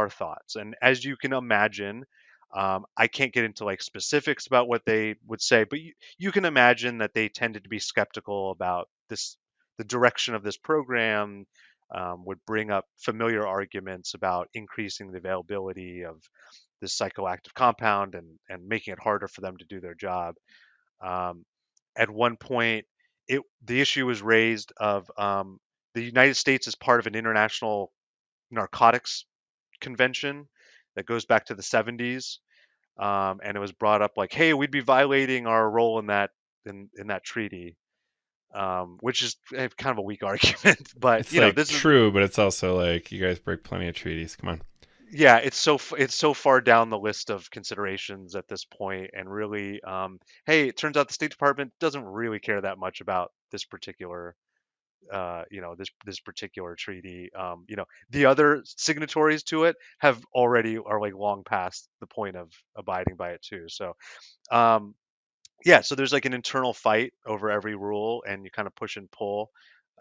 thoughts." And as you can imagine, I can't get into like specifics about what they would say, but you can imagine that they tended to be skeptical about this, the direction of this program. Would bring up familiar arguments about increasing the availability of this psychoactive compound and making it harder for them to do their job. um, at one point, the issue was raised of the United States is part of an international narcotics convention that goes back to the 70s, and it was brought up like, hey, we'd be violating our role in that treaty, which is kind of a weak argument, but It's like this is. true, but it's also like you guys break plenty of treaties. Come on. Yeah, it's so far down the list of considerations at this point, and really, hey, it turns out the State Department doesn't really care that much about this particular, this particular treaty. The other signatories to it are like long past the point of abiding by it too. So, um, yeah, so there's like an internal fight over every rule, and you kind of push and pull.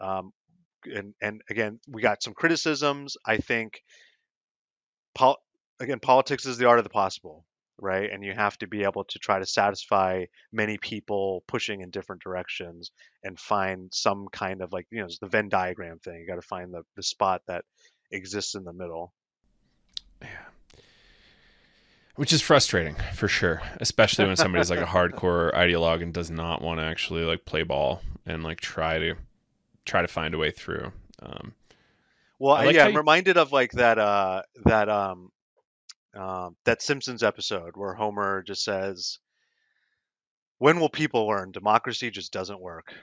Um, and again, we got some criticisms. I think pol- again, politics is the art of the possible, right? And you have to be able to try to satisfy many people pushing in different directions and find some kind of like, it's the Venn diagram thing. You got to find the spot that exists in the middle. Yeah. Which is frustrating for sure, especially when somebody's like a hardcore ideologue and does not want to actually like play ball and like try to find a way through. Um, Well, I like yeah, how I'm you, reminded of like that Simpsons episode where Homer just says, "When will people learn democracy just doesn't work?"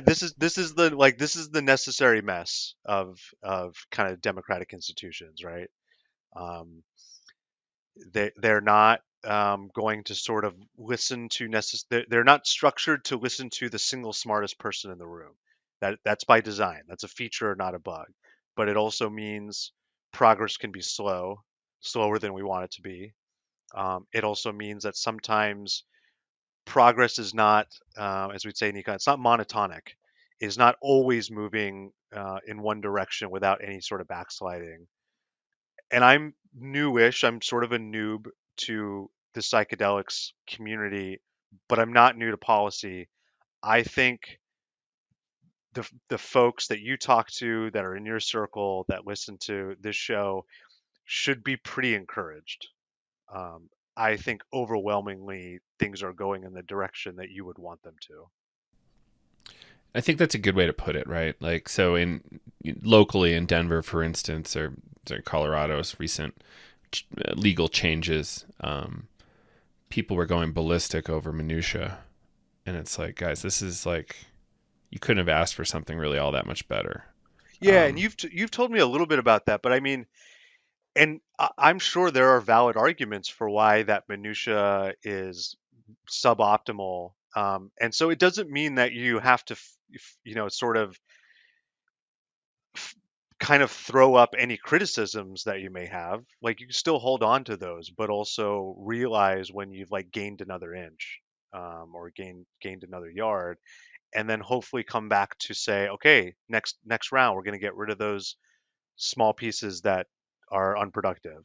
This is the necessary mess of kind of democratic institutions, right? Um, they're not going to sort of listen to they're not structured to listen to the single smartest person in the room. That's by design. That's a feature, not a bug. But it also means progress can be slower than we want it to be. It also means that sometimes progress is not, as we'd say in econ, it's not monotonic. It's not always moving in one direction without any sort of backsliding. And I'm newish. I'm sort of a noob to the psychedelics community, but I'm not new to policy. I think the folks that you talk to that are in your circle that listen to this show should be pretty encouraged. I think overwhelmingly things are going in the direction that you would want them to. I think that's a good way to put it, right? Like, so in locally in Denver, for instance, or Colorado's recent legal changes, people were going ballistic over minutia, and it's like, guys, this is like you couldn't have asked for something really all that much better. Yeah, and Um, you've told me a little bit about that, but I mean, and I'm sure there are valid arguments for why that minutia is suboptimal. And so it doesn't mean that you have to, sort of f- kind of throw up any criticisms that you may have. Like you can still hold on to those, but also realize when you've like gained another inch, or gained another yard, and then hopefully come back to say, okay, next round we're going to get rid of those small pieces that are unproductive.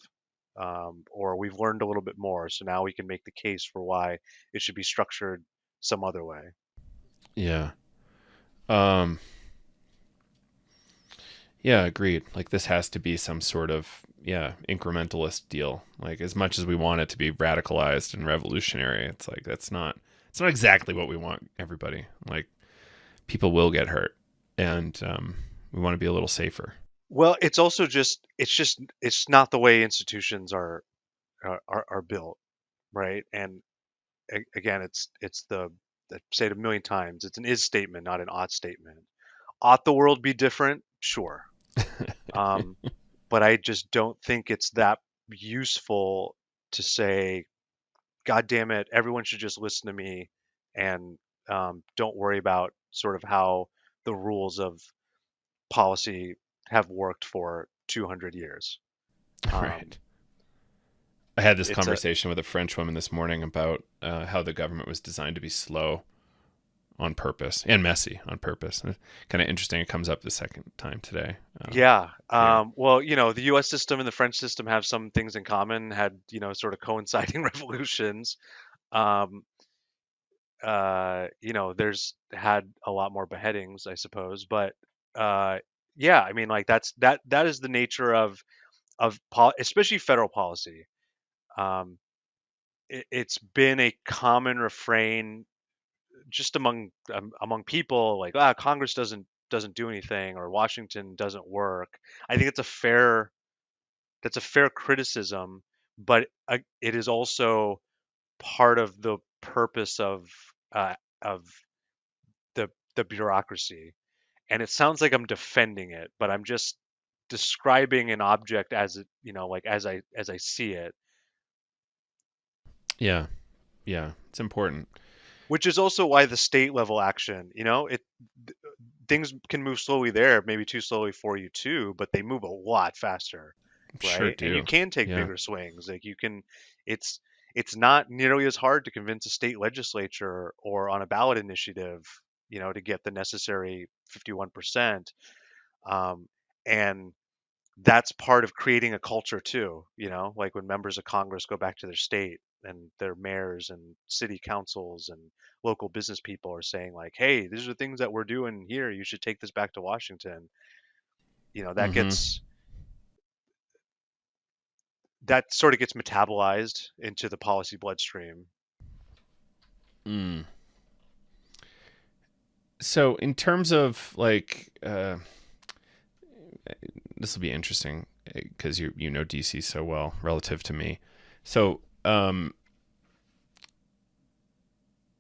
Or we've learned a little bit more, so now we can make the case for why it should be structured some other way. yeah. Um, Yeah, agreed. Like this has to be some sort of incrementalist deal. Like as much as we want it to be radicalized and revolutionary, it's like it's not exactly what we want everybody. Like people will get hurt and we want to be a little safer. Well, it's also it's not the way institutions are built, right? And again, it's the I've said it a million times. It's an is statement, not an ought statement. Ought the world be different? Sure. Um, but I just don't think it's that useful to say, God damn it, everyone should just listen to me and don't worry about sort of how the rules of policy have worked for 200 years. Um, Right. I had this it's a conversation with a French woman this morning about how the government was designed to be slow on purpose and messy on purpose. Kind of interesting. It comes up the second time today Yeah. here. Well, the U.S. system and the French system have some things in common, had, sort of coinciding revolutions. Um, there's had a lot more beheadings, I suppose, but uh, yeah, I mean, like that is the nature of especially federal policy. Um, it's been a common refrain just among people, like, Congress doesn't do anything, or Washington doesn't work. I think that's a fair criticism, but it is also part of the purpose of the bureaucracy. And it sounds like I'm defending it, but I'm just describing an object as it, like as I see it, Yeah, yeah, it's important. which is also why the state level action, things can move slowly there, maybe too slowly for you too, but they move a lot faster, Sure right? And you do. can take Yeah. bigger swings. Like you can, it's it's not nearly as hard to convince a state legislature or on a ballot initiative, to get the necessary 51%. Um, and that's part of creating a culture too, like when members of Congress go back to their state and their mayors and city councils and local business people are saying like, hey, these are things that we're doing here, you should take this back to Washington. That Mm-hmm. gets that sort of gets metabolized into the policy bloodstream. Mm. So in terms of like, this will be interesting because you know DC so well relative to me. So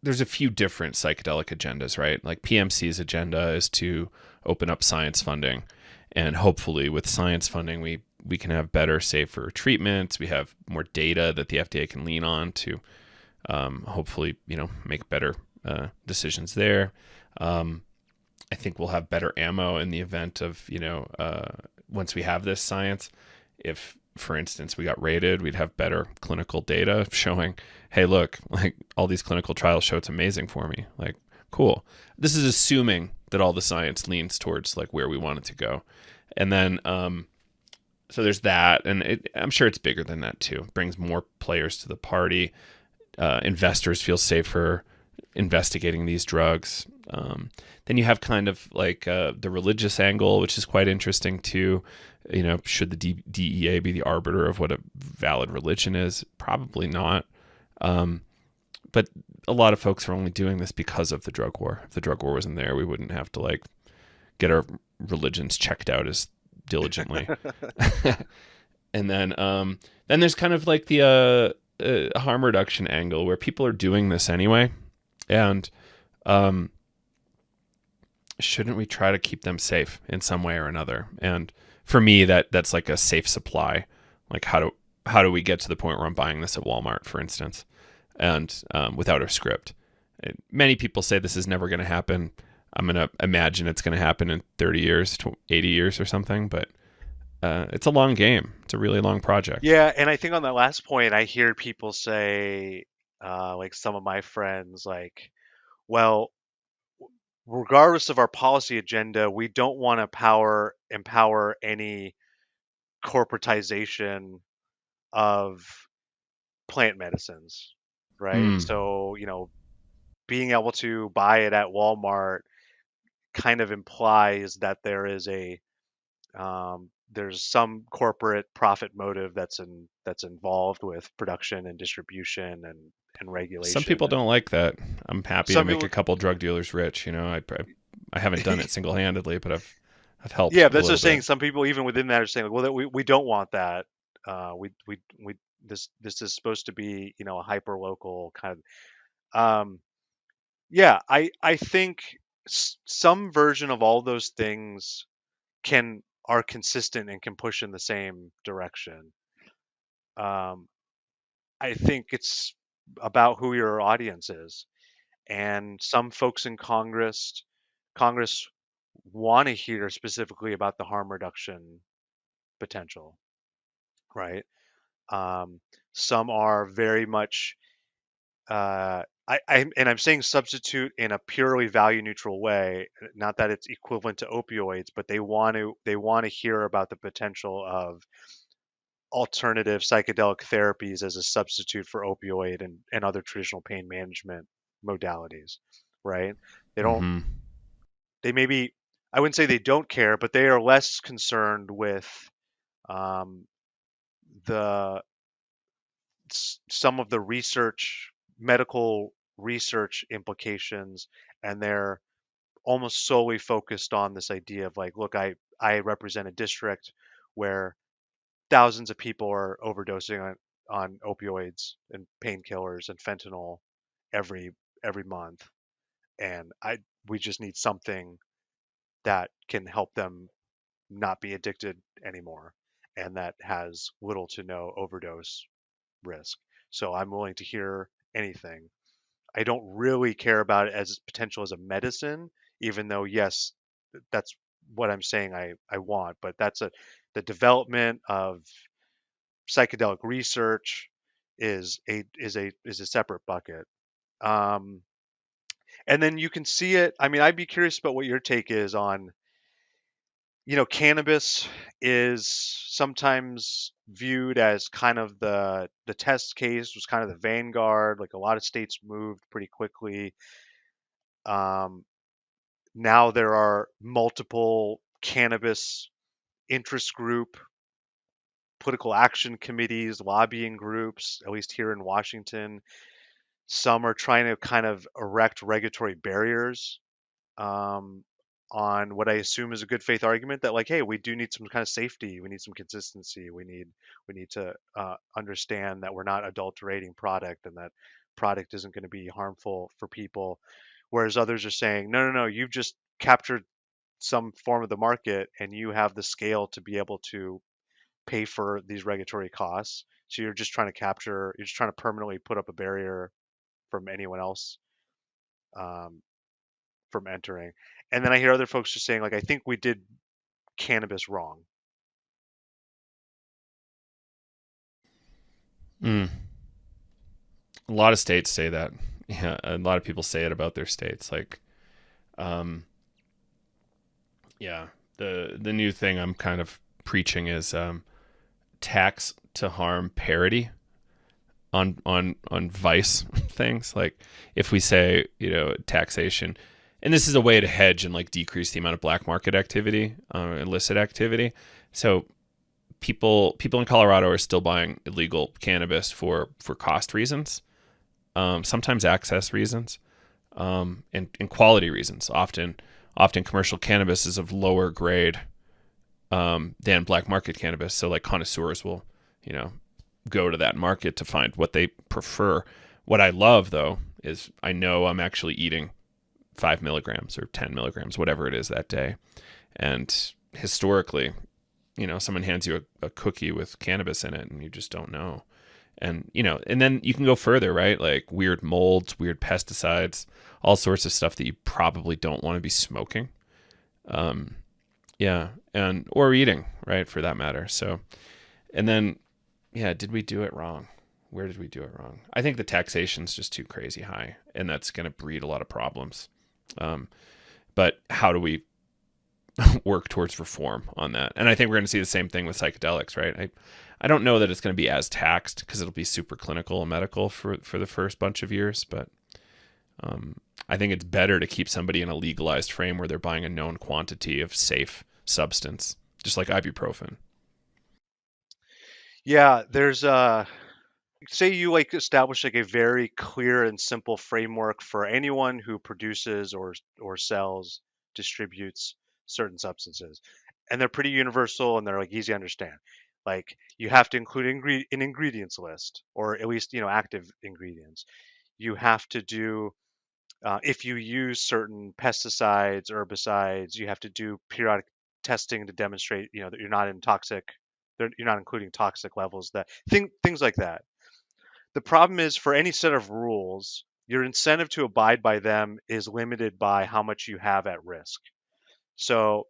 there's a few different psychedelic agendas, right? Like PMC's agenda is to open up science funding, and hopefully with science funding we can have better, safer treatments. We have more data that the FDA can lean on to hopefully make better decisions there. Um, I think we'll have better ammo in the event of once we have this science. If, for instance, we got rated, we'd have better clinical data showing, hey, look, like all these clinical trials show it's amazing for me. Like, cool. This is assuming that all the science leans towards like where we want it to go, and then so there's that, and I'm sure it's bigger than that too. It brings more players to the party. Investors feel safer investigating these drugs. Then you have kind of like the religious angle, which is quite interesting too. Should the DEA be the arbiter of what a valid religion is? Probably not. But a lot of folks are only doing this because of the drug war. If the drug war wasn't there, we wouldn't have to like get our religions checked out as diligently. And then there's kind of like the harm reduction angle where people are doing this anyway, and um, shouldn't we try to keep them safe in some way or another? And for me, that's like a safe supply. Like how do we get to the point where I'm buying this at Walmart, for instance, and without a script? Many people say this is never going to happen. I'm going to imagine it's going to happen in 30 years, 80 years or something, but it's a long game. It's a really long project. Yeah, and I think on that last point, I hear people say, like some of my friends, like, well, regardless of our policy agenda, we don't want to empower any corporatization of plant medicines, right? Mm, So, being able to buy it at Walmart kind of implies that there is a There's some corporate profit motive that's involved with production and distribution and Some regulation. people And don't like that. I'm happy to some make people, a couple drug dealers rich. I haven't done it single handedly, but I've yeah, helped a that's little just saying. bit. Some people even within that are saying, like, well, that we don't want that. We this is supposed to be, a hyper local kind of. Yeah, I think some version of all those things can are consistent and can push in the same direction. Um, I think it's about who your audience is, and some folks in Congress want to hear specifically about the harm reduction potential, right? Um, some are very much and I'm saying substitute in a purely value neutral way, not that it's equivalent to opioids, but they want to hear about the potential of alternative psychedelic therapies as a substitute for opioid and other traditional pain management modalities, right? They don't Hmm. they maybe I wouldn't say they don't care, but they are less concerned with um, the some of the medical research implications, and they're almost solely focused on this idea of like, look, I represent a district where thousands of people are overdosing on opioids and painkillers and fentanyl every every month, and I we just need something that can help them not be addicted anymore, and that has little to no overdose risk. So I'm willing to hear anything. I don't really care about it as potential as a medicine, even though yes, that's what I'm saying I want. But the development of psychedelic research is a separate bucket. Um, and then you can see it. I mean, I'd be curious about what your take is on, cannabis is sometimes viewed as kind of the test case, was kind of the vanguard. Like a lot of states moved pretty quickly. Um, Now there are multiple cannabis interest group, political action committees, lobbying groups, at least here in Washington. Some are trying to kind of erect regulatory barriers um, on what I assume is a good faith argument that, like, hey, we do need some kind of safety, we need some consistency, we need to understand that we're not adulterating product and that product isn't going to be harmful for people. Whereas others are saying, no, no, no, you've just captured some form of the market and you have the scale to be able to pay for these regulatory costs. So you're just trying to permanently put up a barrier from anyone else um, from entering. And then I hear other folks just saying, like, I think we did cannabis wrong. Mm. A lot of states say that. Yeah, a lot of people say it about their states. Like, um, yeah, the new thing I'm kind of preaching is tax to harm parity on vice things. Like if we say, taxation, and this is a way to hedge and like decrease the amount of black market activity, illicit activity. So people in Colorado are still buying illegal cannabis for cost reasons, sometimes access reasons, and quality reasons. Often commercial cannabis is of lower grade than black market cannabis. So like connoisseurs will, you know, go to that market to find what they prefer. What I love though is I know I'm actually eating 5 milligrams or 10 milligrams, whatever it is that day. And historically, someone hands you a cookie with cannabis in it and you just don't know. And, and then you can go further, right? Like weird molds, weird pesticides, all sorts of stuff that you probably don't want to be smoking. Um, yeah. Or eating, right? For that matter. So, and then, yeah, did we do it wrong? Where did we do it wrong? I think the taxation's just too crazy high, and that's going to breed a lot of problems. Um, but how do we work towards reform on that? And I think we're going to see the same thing with psychedelics, right? I don't know that it's going to be as taxed because it'll be super clinical and medical for the first bunch of years, but I think it's better to keep somebody in a legalized frame where they're buying a known quantity of safe substance just like ibuprofen. Yeah, there's say you like establish like a very clear and simple framework for anyone who produces or sells, distributes certain substances, and they're pretty universal and they're like easy to understand. Like you have to include an ingredients list, or at least active ingredients. You have to do if you use certain pesticides, herbicides, you have to do periodic testing to demonstrate that you're not in toxic, you're not including toxic levels, that things like that. The problem is for any set of rules, your incentive to abide by them is limited by how much you have at risk. So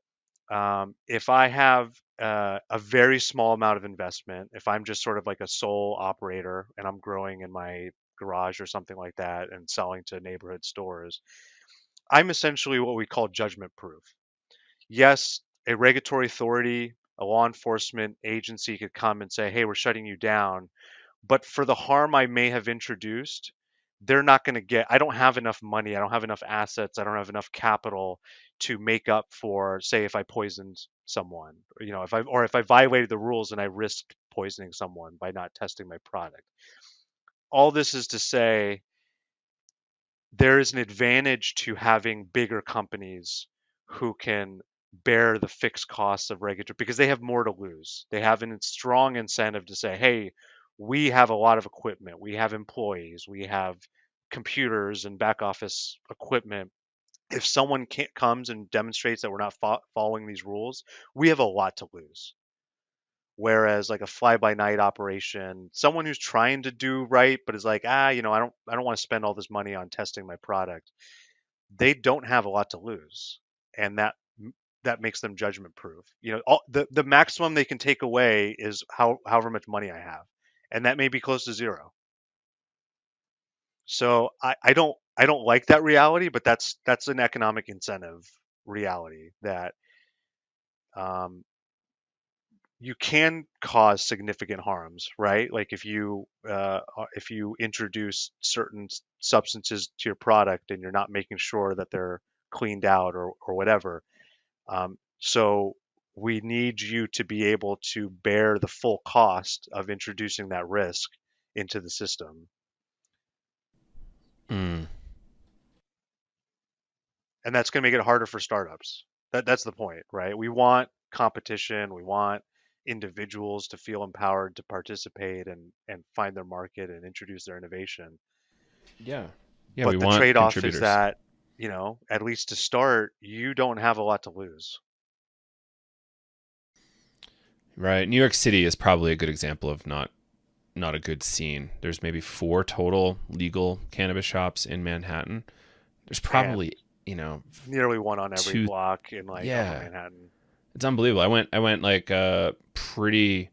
if I have a very small amount of investment, if I'm just sort of like a sole operator and I'm growing in my garage or something like that and selling to neighborhood stores, I'm essentially what we call judgment proof. Yes, a regulatory authority, a law enforcement agency could come and say, hey, we're shutting you down. But for the harm I may have introduced, they're not going to get, I don't have enough money, I don't have enough assets, I don't have enough capital to make up for, say, if I poisoned someone, if I violated the rules and I risked poisoning someone by not testing my product. All this is to say there is an advantage to having bigger companies who can bear the fixed costs of regulatory, because they have more to lose. They have a strong incentive to say, hey, we have a lot of equipment, we have employees, we have computers and back office equipment. If someone comes and demonstrates that we're not following these rules, we have a lot to lose. Whereas like a fly by night operation, someone who's trying to do right but is like, I don't want to spend all this money on testing my product, they don't have a lot to lose, and that makes them judgment proof. The maximum they can take away is however much money I have, and that may be close to zero. So I don't like that reality, but that's an economic incentive reality that um, you can cause significant harms, right? Like if you introduce certain substances to your product and you're not making sure that they're cleaned out or whatever. So we need you to be able to bear the full cost of introducing that risk into the system. Mm. And that's going to make it harder for startups. That's the point, right? We want competition. We want individuals to feel empowered to participate and find their market and introduce their innovation. Yeah. Yeah, we But the want trade-off is contributors. that, at least to start, you don't have a lot to lose. Right. New York City is probably a good example of not a good scene. There's maybe 4 total legal cannabis shops in Manhattan. There's And probably, you know, nearly one on every two. block in like Upper Yeah. Manhattan. It's unbelievable. I went like pretty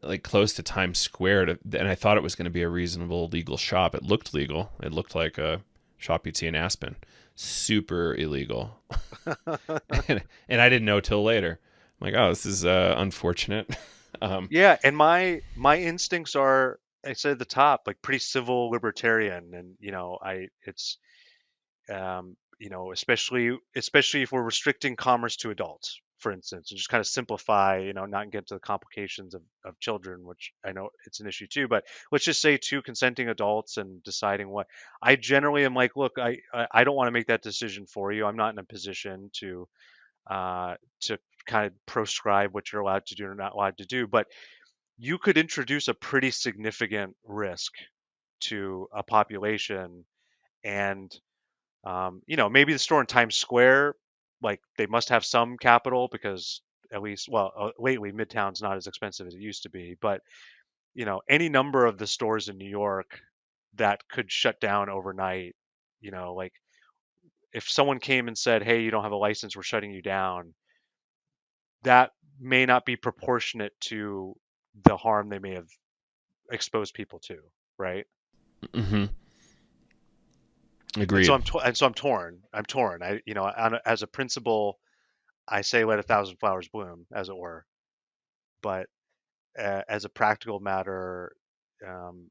like close to Times Square and I thought it was going to be a reasonable legal shop. It looked legal. It looked like a shop you'd see in Aspen. Super illegal. and I didn't know till later. I'm like, oh, this is unfortunate. um, Yeah, and my instincts are, I said at the top, like pretty civil libertarian, and I it's especially if we're restricting commerce to adults, for instance, and just kind of simplify, not get into the complications of children, which I know it's an issue too, but let's just say two consenting adults and deciding what. I generally am like, look, I don't want to make that decision for you. I'm not in a position to kind of proscribe what you're allowed to do or not allowed to do, but you could introduce a pretty significant risk to a population. And maybe the store in Times Square, like they must have some capital because at least, well, lately Midtown's not as expensive as it used to be, but any number of the stores in New York that could shut down overnight, like if someone came and said, hey, you don't have a license, we're shutting you down, that may not be proportionate to the harm they may have exposed people to, right? hmm And so Agreed. I'm torn. I'm torn. As a principle, I say let a thousand flowers bloom, as it were. But as a practical matter, um,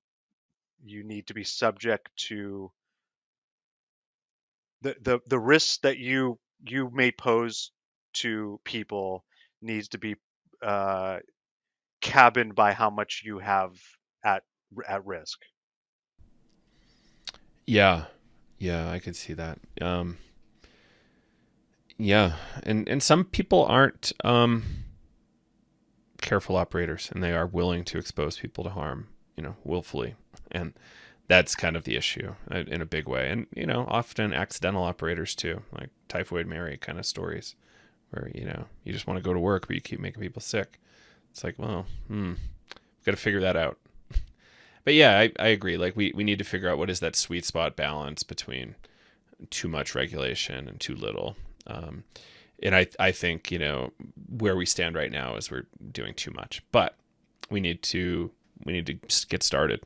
you need to be subject to the risks that you may pose to people needs to be uh, cabined by how much you have at at risk. Yeah. Yeah, I could see that. Yeah, and some people aren't careful operators, and they are willing to expose people to harm, willfully, and that's kind of the issue in a big way. And often accidental operators too, like Typhoid Mary kind of stories, where you just want to go to work, but you keep making people sick. It's like, well, got to figure that out. But yeah, I agree. Like we need to figure out what is that sweet spot balance between too much regulation and too little. Um, and I think where we stand right now is we're doing too much, but we need to get started.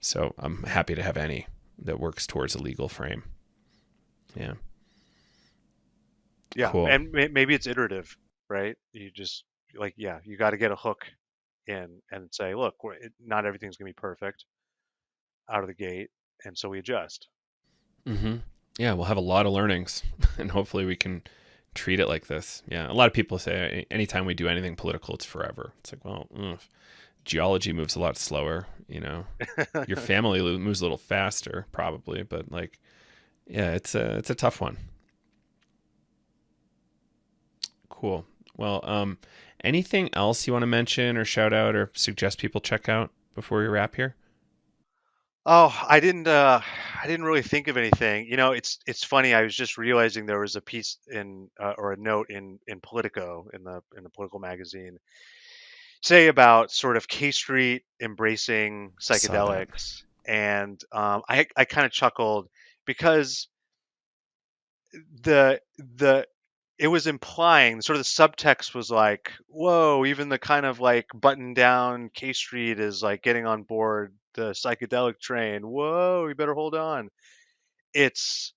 So I'm happy to have any that works towards a legal frame. Yeah, Yeah, cool. and maybe it's iterative, right? You just like, yeah, you got to get a hook in and say, look, not everything's gonna be perfect out of the gate, and so we adjust. Mm-hmm. Yeah, we'll have a lot of learnings, and hopefully we can treat it like this. Yeah, a lot of people say anytime we do anything political, it's forever. It's like, well, geology moves a lot slower. Your family moves a little faster, probably, but like, yeah, it's a tough one. Cool. Well, anything else you want to mention or shout out or suggest people check out before we wrap here? Oh, I didn't really think of anything. It's funny. I was just realizing there was a piece in or a note in Politico in the political magazine, say about sort of K Street embracing I saw that. psychedelics, and I kind of chuckled because the it was implying sort of the subtext was like, whoa, even the kind of like button down K Street is like getting on board the psychedelic train. Whoa, you better hold on. It's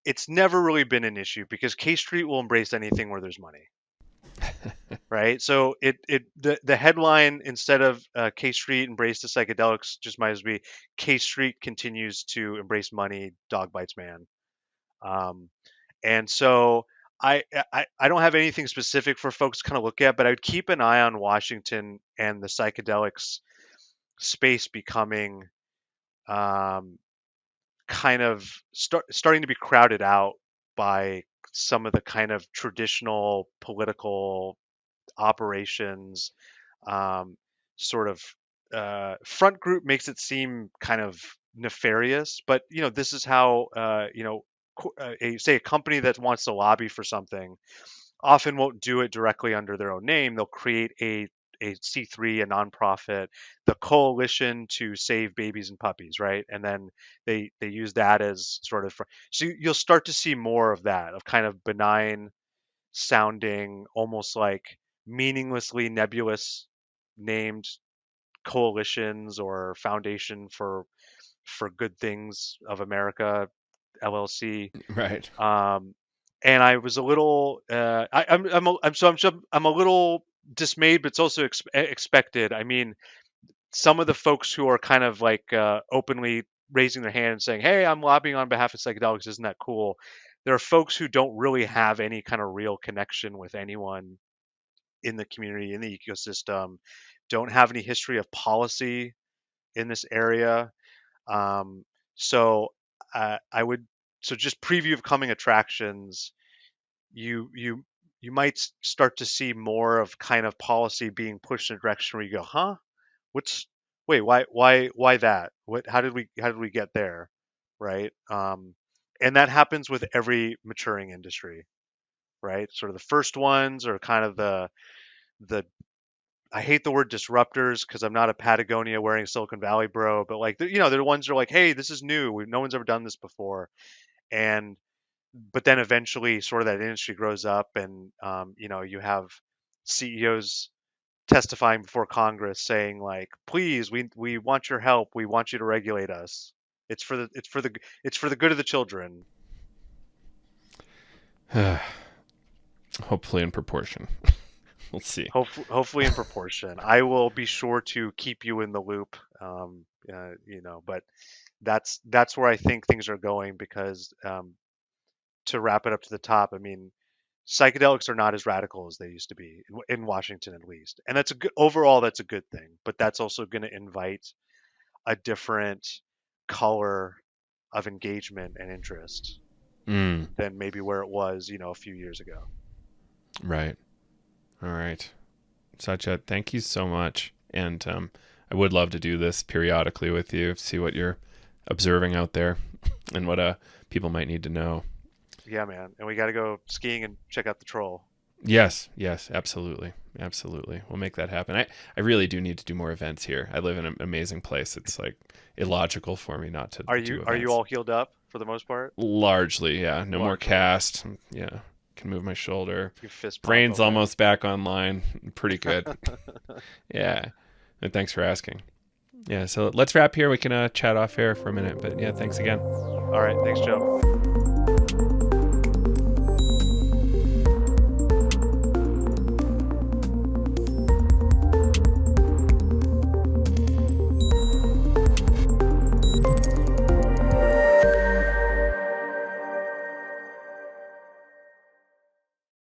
it's never really been an issue because K Street will embrace anything where there's money, right? So the headline instead of K Street embrace the psychedelics just might as well be K Street continues to embrace money, dog bites man. Um, and so I don't have anything specific for folks to kind of look at, but I would keep an eye on Washington and the psychedelics space becoming um, kind of starting to be crowded out by some of the kind of traditional political operations. Um, sort of front group makes it seem kind of nefarious, but this is how say a company that wants to lobby for something often won't do it directly under their own name. They'll create a C3, a nonprofit, the Coalition to Save Babies and Puppies, right? And then they use that as sort of so you'll start to see more of that, of kind of benign sounding, almost like meaninglessly nebulous named coalitions or foundation for good things of America LLC. Right. Um, and I was a little, I'm a little dismayed, but it's also expected. I mean, some of the folks who are kind of like openly raising their hand and saying, "Hey, I'm lobbying on behalf of psychedelics. Isn't that cool?" There are folks who don't really have any kind of real connection with anyone in the community, in the ecosystem, don't have any history of policy in this area. Um, so I would, so just preview of coming attractions. You you you might start to see more of kind of policy being pushed in a direction where you go, huh? What's wait, why that? What how did we get there? Right? And that happens with every maturing industry, right? Sort of the first ones are kind of the I hate the word disruptors because I'm not a Patagonia wearing Silicon Valley bro, but like they're the ones that are like, hey, this is new. No one's ever done this before, and but then eventually, sort of that industry grows up, and you have CEOs testifying before Congress saying like, please, we want your help. We want you to regulate us. It's for the good of the children. Hopefully in proportion. We'll see. Hopefully in proportion. I will be sure to keep you in the loop. But that's where I think things are going because to wrap it up to the top, I mean, psychedelics are not as radical as they used to be in Washington, at least, and that's a good overall. That's a good thing, but that's also going to invite a different color of engagement and interest Mm, than maybe where it was, a few years ago. right. All right. Satya, thank you so much. And I would love to do this periodically with you, see what you're observing out there and what people might need to know. Yeah, man, and we got to go skiing and check out the troll. Yes, yes, absolutely. Absolutely. We'll make that happen. I really do need to do more events here. I live in an amazing place. It's like illogical for me not to Are do you events. all healed up for the most part? Largely, yeah. No more Largely. cast. Yeah. Can move my shoulder. You fist pump. Brain's Okay. almost back online. Pretty good. Yeah. And thanks for asking. Yeah, so let's wrap here. We can chat off air for a minute. But yeah, thanks again. All right. Thanks, Joe.